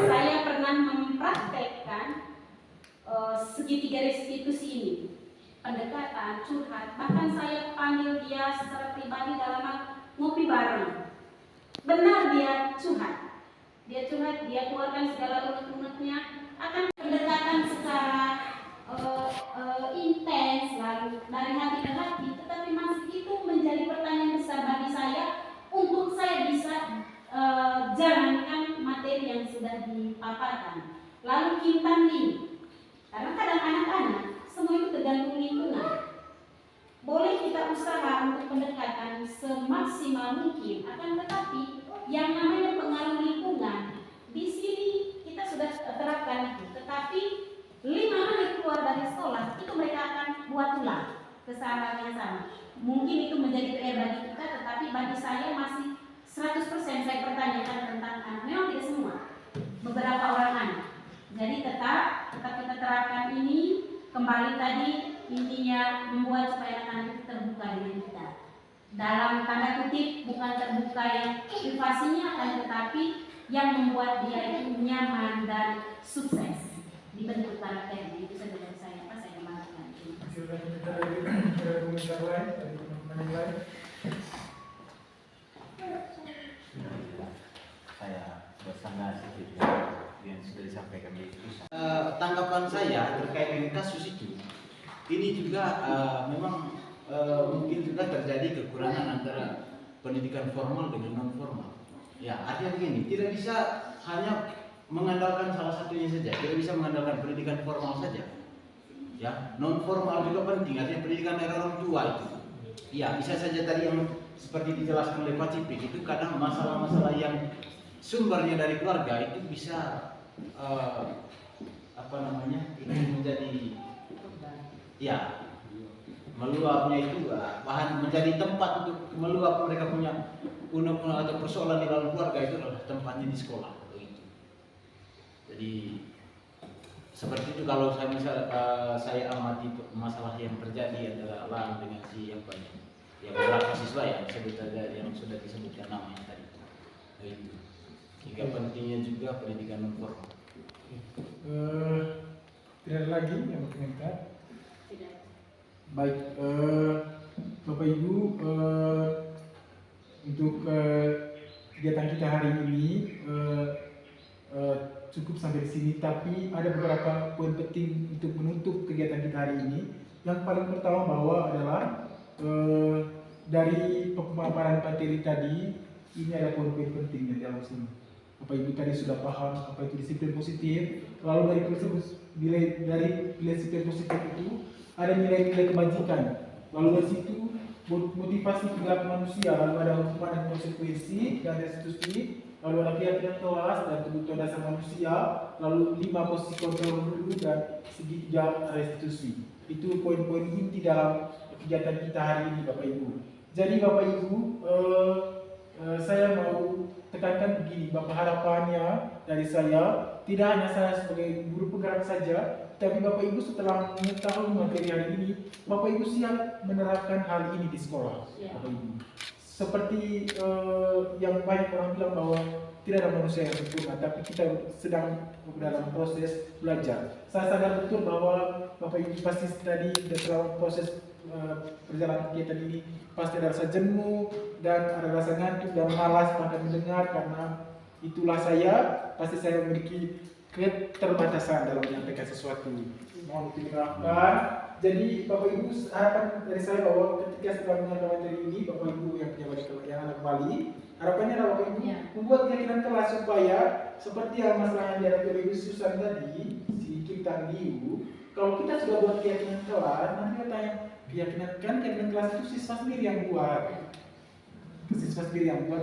Saya pernah mempraktekkan segitiga restitusi ini, pendekatan, curhat, bahkan saya panggil dia secara pribadi dalam ngopi bareng. Benar dia curhat, dia keluarkan segala unek-uneknya, akan pendekatan secara intens, lalu dari hati ke hati, tetapi masih itu menjadi pertanyaan besar bagi saya untuk saya bisa jalankan materi yang sudah dipaparkan. Lalu Kim Tan Lim, karena kadang anak-anak semua itu tergantung lingkungan. Boleh kita usaha untuk pendekatan semaksimal mungkin, akan tetapi yang namanya pengaruh lingkungan di sini kita sudah terapkan. Tetapi 5 menit keluar dari sekolah itu mereka akan buat ulang kesalahan yang sama. Mungkin itu menjadi PR bagi kita, tetapi bagi saya masih 100% saya pertanyakan tentang anak. Memang tidak semua, beberapa orang anak. Jadi tetap kita terapkan ini. Kembali tadi intinya membuat supaya anak-anak itu terbuka dengan kita. Dalam tanda kutip bukan terbuka yang privasinya, akan tetapi yang membuat dia itu nyaman dan sukses dibentuk karakternya. Itu saja dari saya. Apa saya kembalikan. Silakan kita ada komentar lain dari teman-teman yang lain. Saya bersama sedikit yang sudah disampaikan di pusat. Tanggapan saya terkait dengan kasus itu, ini juga memang mungkin juga terjadi kekurangan antara pendidikan formal dengan non formal. Ya, artinya begini, tidak bisa hanya mengandalkan salah satunya saja, tidak bisa mengandalkan pendidikan formal saja. Ya, non formal juga penting, artinya pendidikan dari orang tua itu. Ya, bisa saja tadi yang seperti dijelaskan oleh Pak Cipik itu kadang masalah-masalah yang sumbernya dari keluarga itu bisa ingin menjadi meluapnya itu bahan menjadi tempat untuk meluap mereka punya unek-unek atau persoalan di dalam keluarga itu adalah tempatnya di sekolah begitu. Jadi seperti itu kalau saya amati masalah yang terjadi antara Lan dengan si yang beberapa siswa yang yang sudah disebutkan namanya tadi itu. Sehingga pentingnya juga pendidikan non formal. Tidak ada lagi yang berkomentar. Tidak. Baik, Bapak Ibu, untuk kegiatan kita hari ini cukup sampai di sini, tapi ada beberapa poin penting untuk menutup kegiatan kita hari ini. Yang paling pertama bahwa adalah dari pemaparan materi tadi, ini ada poin-poin penting yang dalam sini. Bapak Ibu tadi sudah paham apa itu disiplin positif. Lalu dari disiplin positif itu ada nilai-nilai kebajikan. Lalu dari situ motivasi perilaku manusia, lalu ada hukuman dan konsekuensi dan restitusi, lalu ada keyakinan kelas dan kebutuhan dasar manusia, lalu 5 posisi kontrol dulu dan segitiga restitusi. Itu poin-poin inti dalam kegiatan kita hari ini, Bapak Ibu. Jadi Bapak Ibu, saya mau tekankan begini, Bapak, harapannya dari saya tidak hanya saya sebagai guru penggerak saja, tapi Bapak Ibu setelah mengetahui materi hari ini, Bapak Ibu siap menerapkan hal ini di sekolah, Bapak Ibu. Seperti yang banyak orang bilang bahwa tidak ada manusia yang sempurna, tapi kita sedang dalam proses belajar. Saya sadar betul bahwa Bapak Ibu pasti tadi dalam proses perjalanan kegiatan ini pasti ada rasa jenuh dan ada rasa ngantuk dan malas pada mendengar, karena itulah pasti saya memiliki keterbatasan dalam menyampaikan sesuatu. Mohon dimaafkan. Jadi Bapak Ibu, harapan dari saya bahwa ketika setelah mendengar materi ini, Bapak Ibu yang punya anak Bali, harapannya adalah Bapak Ibu membuat keyakinan kelas supaya seperti yang masalah yang dihadapi oleh Ibu Susan tadi, si Kim Tan Liu, kalau kita sudah buat keyakinan kelas, nanti kita tanya keyakinan kelas itu siswa sendiri yang buat.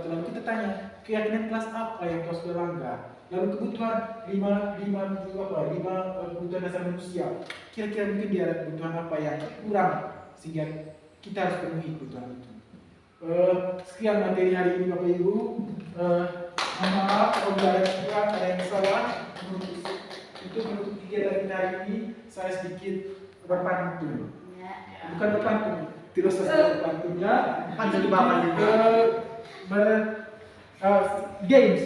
Lalu kita tanya keyakinan kelas apa yang kau sudah langgar. Lalu kebutuhan 5 kebutuhan dasar manusia. Kira-kira mungkin dia ada kebutuhan apa yang kurang sehingga kita harus penuhi kebutuhan itu. Sekian materi hari ini Bapak Ibu. Mohon maaf apabila ada yang kurang, ada yang salah. Untuk kegiatan kita hari ini saya sedikit berpantun. Bukan berpantun, tidak sesuai berpantunnya. Pantun di Bapak juga. Games,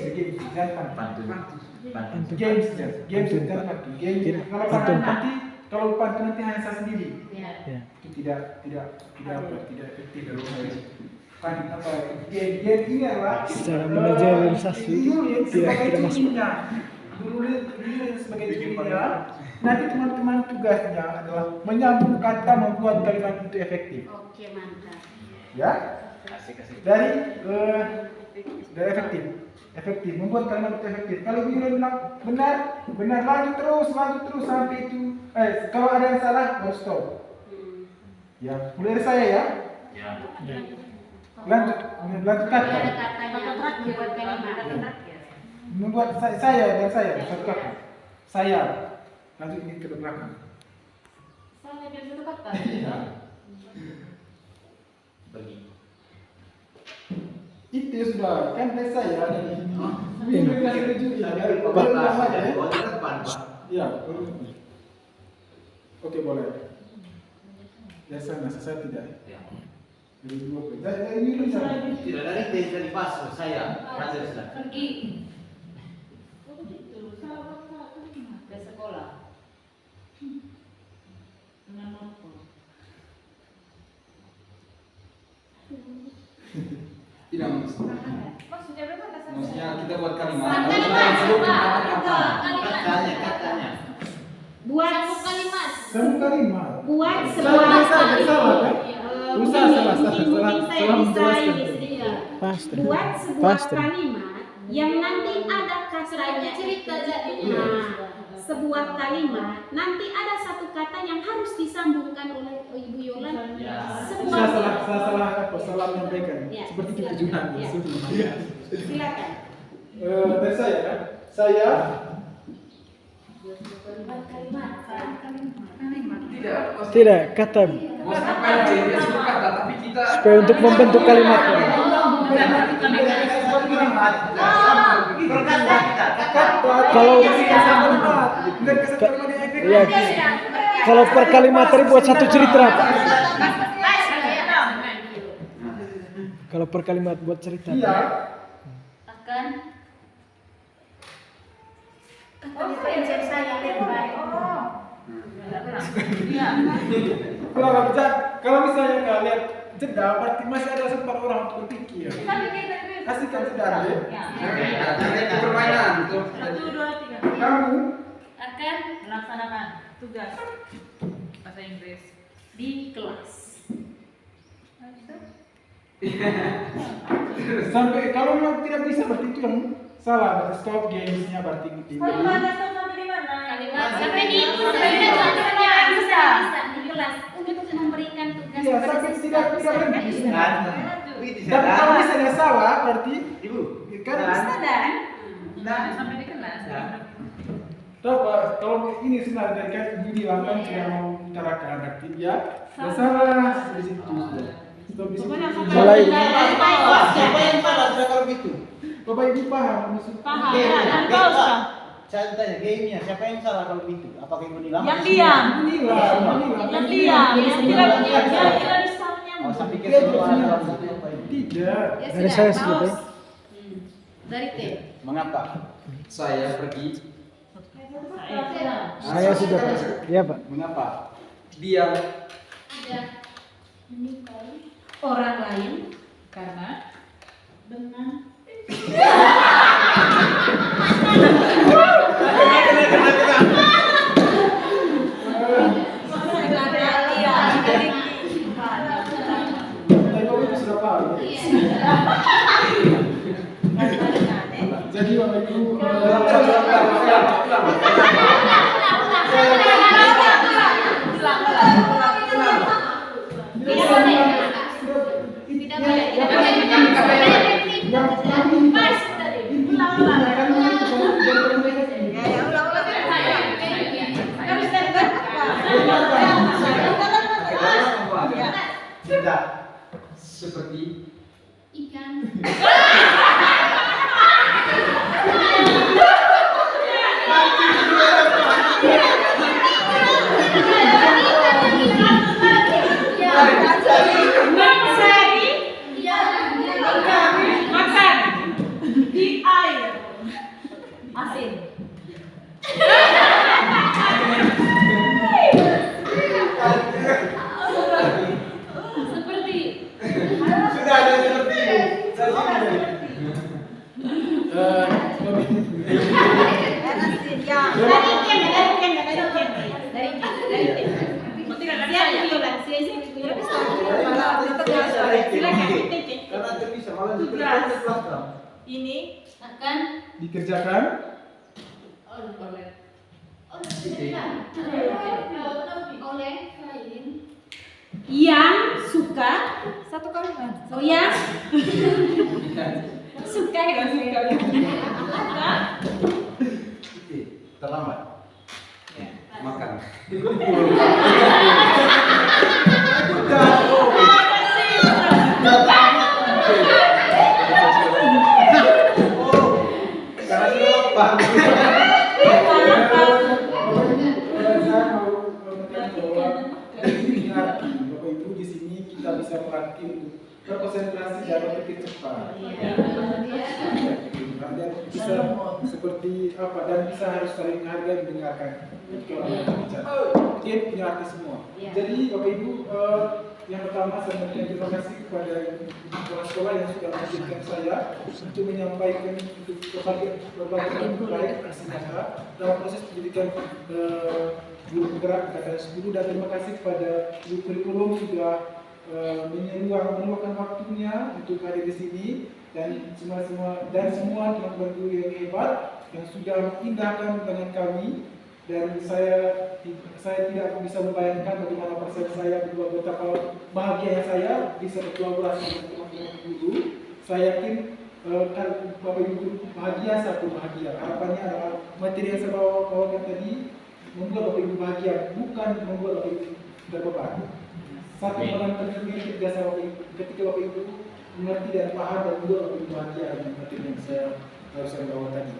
jangan Pantun. games jangan pantun. Kalau pantun nanti hanya saya sendiri. Itu tidak efektif. Pantun apa? Game ini adalah Secara manajerialisasi tidak masuk. Dulu sebagai jurinya, nanti teman-teman tugasnya adalah menyambung kata, membuat kalimat itu efektif. Oke, mantap. Ya, dari efektif, membuat kalimat itu efektif. Kalau Ibu bilang benar, lanjut terus sampai itu. Kalau ada yang salah, baru stop. Ya, mulai dari saya ya. Lanjut kata. Ada katanya buat kalimat. Membuat saya satu kata. Saya. Lanjut ini ke belakang. Saya biar satu kata. Pergi. Itu sudah kan dari saya dari ini. Ini. Dari juri ya. Ya. Oke, boleh. Ya sana, saya tidak. Dari dua. Dari ini saya. Tidak dari pas saya. Raja sudah. Pergi. Ke sekolah. Dengan motor. Tidak maksudnya kita buat kalimat. Katanya. Buat kalimat. Buat Salah kan? Mungkin saya bisa ini sedikit. Pasti. Buat sebuah kalimat yang nanti ada katanya. Cerita jadinya. Nah, sebuah kalimat nanti ada satu kata yang harus disambungkan oleh Ibu Yolan. Saya salah menyampaikan. Ya, Seperti itu silakan. tujuan. Ya. Silakan. Dari saya kan, saya Tidak, kata Bos apa yang dia suka kata, tapi kita supaya untuk membentuk kalimat. Kalau ya, kalau per kalimat tadi buat satu cerita apa? Kalau per kalimat buat cerita. iya. Akan. Pencet saya lebar. Kalau misalnya kalian jeda, berarti masih ada sempat orang untuk berpikir. Kasihkan jeda. permainan itu. 1, 2, 3. kamu akan melaksanakan tugas Bahasa Inggris. di kelas. sampai kalau memang tidak bisa berarti itu yang salah, berarti stop gamesnya berarti gitu. Kalau batas stop sampai di mana? Sampai di bisa di kelas. untuk memberikan tugas Iya, kepada sampai siswa. tidak berhenti. Bisa Dan kalau misalnya salah berarti Ibu, kan Bisa dan Sampai di kelas. tahu Pak, kalau ini sebenarnya dari kan Ibu bilang kan sudah mau utarakan berarti ya sudah salah di situ sudah. Stop di situ. Mulai. Siapa yang salah sudah kalau gitu? Bapak Ibu paham maksud? paham. Game. Dan kau sudah. Saya tanya gamenya, siapa yang salah kalau gitu? Apakah Ibu Nilam? Yang diam. Inilah, Yang diam. Yang tidak bisa Oh, saya pikir Dia semua tidak dalam punya. satu apa ini? Tidak. Dari saya sudah. Dari T. Mengapa? Saya pergi, Saya sudah Pak. Iya Pak. Mengapa? diam, Ada menyukai Orang lain Karena dengan Tapi Bapak Ibu sudah paham. Jadi Bapak Ibu tidak boleh pas tadi. Tidak. seperti Ikan makan di air asin. seperti Sudah ada seperti itu. Saya sini. Karena terpisah malah di belakang. Ini akan dikerjakan oleh kain yang suka satu kalimat. Oh ya, suka ya suka. Terlambat. makan. Karena sudah lapar. Bapak Ibu di sini kita bisa melatih untuk berkonsentrasi dan berpikir cepat. Dan bisa seperti apa dan bisa harus saling menghargai mendengarkan ketika orang berbicara. Mungkin punya arti semua. Jadi Bapak Ibu yang pertama saya mengucapkan terima kasih kepada kepala sekolah yang sudah mengizinkan saya untuk menyampaikan untuk berbagai baik aksi nyata dalam proses pendidikan guru penggerak kata guru, dan terima kasih kepada guru kurikulum sudah meluangkan waktunya untuk hadir di sini, dan semua teman-teman guru yang hebat yang sudah mengindahkan dengan kami. Dan saya tidak bisa membayangkan bagaimana perasaan saya betapa bahagia saya bisa berkolaborasi dengan teman-teman guru. Saya yakin Bapak Ibu guru bahagia, satu bahagia. Harapannya adalah materi yang saya bawakan tadi membuat Bapak Ibu bahagia, bukan membuat Bapak Ibu terbeban. Satu orang penting ketika Bapak Ibu mengerti dan paham dan membuat Bapak Ibu bahagia dengan materi yang saya haruskan bawa tadi.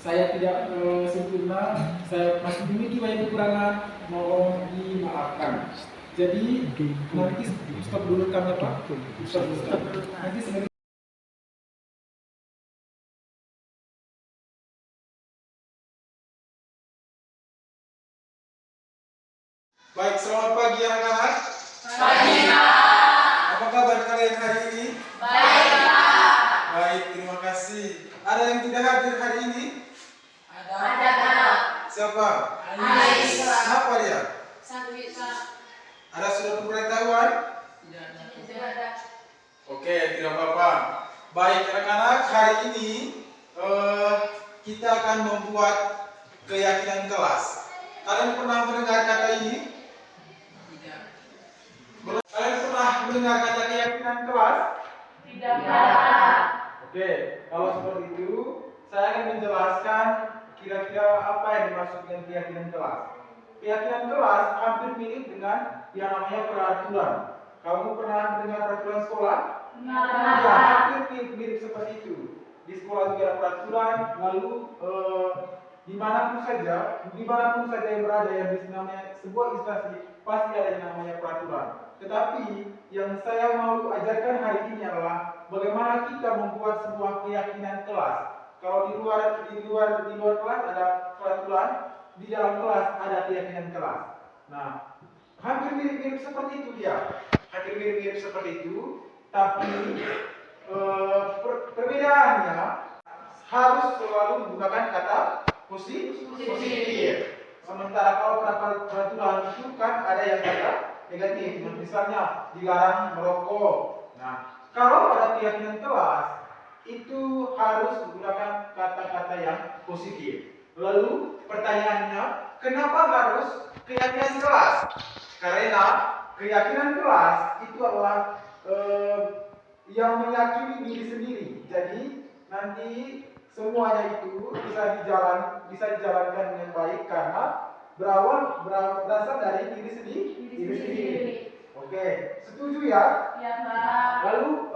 Saya tidak sempurna, saya masih memiliki banyak kekurangan, mohon dimaafkan. Jadi nanti stop dulu kami Pak. Stop. Nanti sebenarnya baik, selamat pagi anak-anak. Pagi Pak. Apa kabar kalian hari ini? Baik Pak. Baik, terima kasih. Ada yang tidak hadir hari ini? Ada Kak. Siapa? Aisyah. Siapa dia? Sakit Kak. Ada surat pemberitahuan? Tidak ada. Oke, tidak apa-apa. Baik, anak-anak, hari ini kita akan membuat keyakinan kelas. Kalian pernah mendengar kata ini? Tidak. Kalian pernah mendengar kata keyakinan kelas? Tidak ada. Oke, kalau seperti itu, saya akan menjelaskan kira-kira apa yang dimaksud dengan keyakinan kelas. Keyakinan kelas hampir mirip dengan yang namanya peraturan. Kamu pernah mendengar peraturan sekolah? Ya, hampir mirip seperti itu. Di sekolah juga ada peraturan, lalu dimanapun saja yang berada yang namanya sebuah instansi pasti ada yang namanya peraturan. Tetapi yang saya mau ajarkan hari ini adalah bagaimana kita membuat sebuah keyakinan kelas. Kalau di luar kelas ada peraturan, di dalam kelas ada keyakinan kelas. Nah, hampir mirip-mirip seperti itu dia. Hampir mirip-mirip seperti itu, tapi perbedaannya harus selalu menggunakan kata positif. Sementara kalau peraturan itu kan ada yang kata negatif. Misalnya dilarang merokok. Nah, kalau ada keyakinan kelas itu harus menggunakan kata-kata yang positif. Lalu pertanyaannya, kenapa harus keyakinan kelas? Karena keyakinan kelas itu adalah yang meyakini diri sendiri. Jadi nanti semuanya itu bisa dijalankan dengan baik karena berasal dari diri sendiri. Oke, setuju ya? Ya Kak. Lalu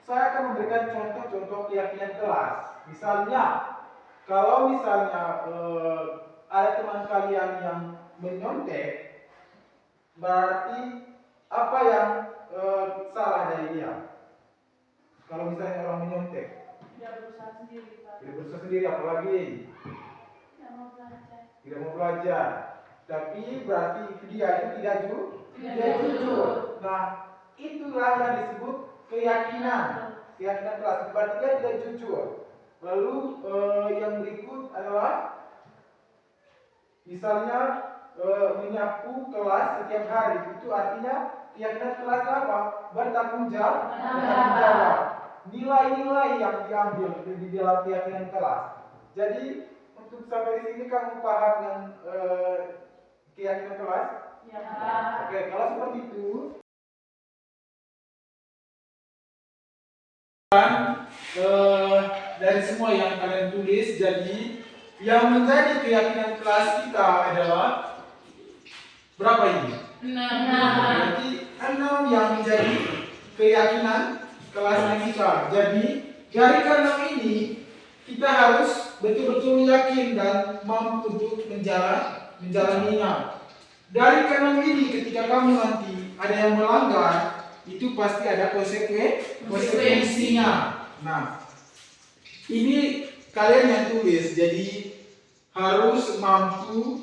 saya akan memberikan contoh-contoh keyakinan kelas. Misalnya, kalau misalnya ada teman kalian yang menyontek, berarti apa yang salah dari dia? Kalau misalnya orang menyontek, Tidak berusaha sendiri Pak. tidak berusaha sendiri, apalagi Tidak mau belajar. tidak mau belajar. Tapi berarti dia itu tidak jujur. Nah, itulah yang disebut keyakinan kelas. Berarti dia tidak jujur. Lalu yang berikut adalah misalnya menyapu kelas setiap hari. Itu artinya keyakinan kelas apa? Bertanggung jawab. Nilai-nilai yang diambil di dalam keyakinan kelas. Jadi untuk sampai di sini kamu paham dengan keyakinan kelas? Ya Kak. Oke, kalau seperti itu dari semua yang kalian tulis, jadi yang menjadi keyakinan kelas kita adalah berapa ini? 6. Berarti 6 yang menjadi keyakinan kelasnya kita. Jadi dari ke-6 ini kita harus betul-betul yakin dan mampu untuk menjalaninya. Dari ke-6 ini ketika kamu nanti ada yang melanggar, itu pasti ada konsekuensinya. Nah, ini kalian yang tulis, jadi harus mampu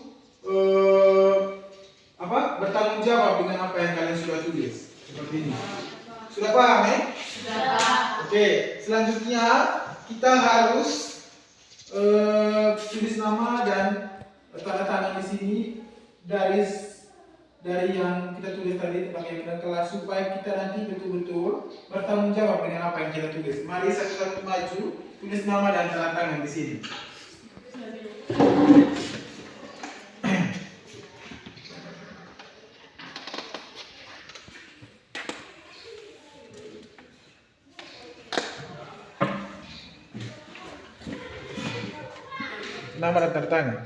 bertanggung jawab dengan apa yang kalian sudah tulis. Seperti ini. Sudah paham ya? Sudah. Oke, selanjutnya kita harus tulis nama dan tanda tangan di sini dari yang kita tulis tadi tentang keyakinan kelas supaya kita nanti betul-betul bertanggung jawab dengan apa yang kita tulis. Mari satu-satu maju, tulis nama dan tanda tangan di sini. Nama dan tanda tangan.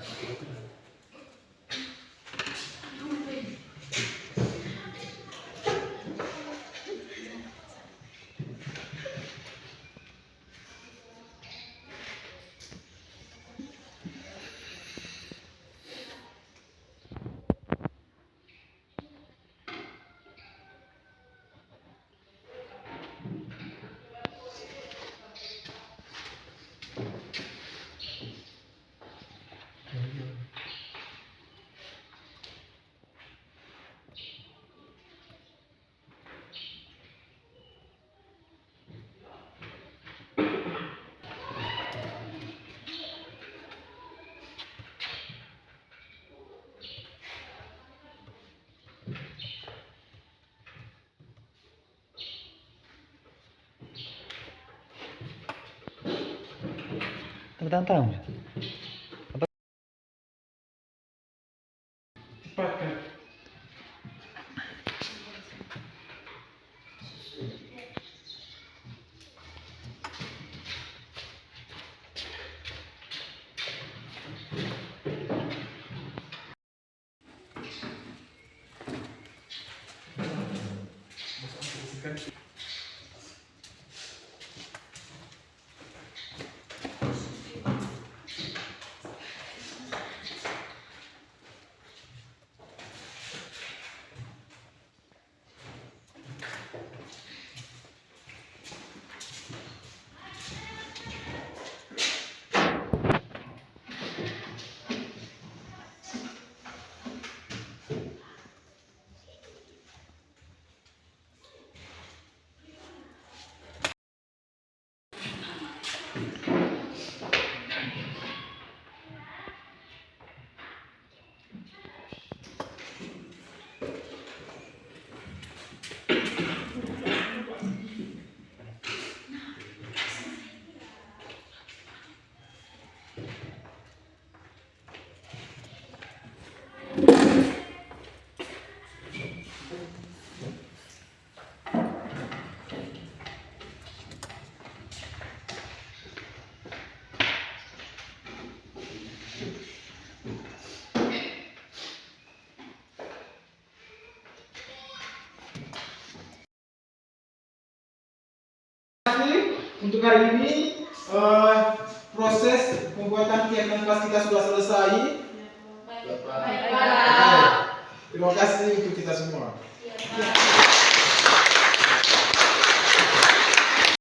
Tahu. Cepat kan? Untuk hari ini proses pembuatan kegiatan kelas kita sudah selesai. Terima kasih untuk kita semua.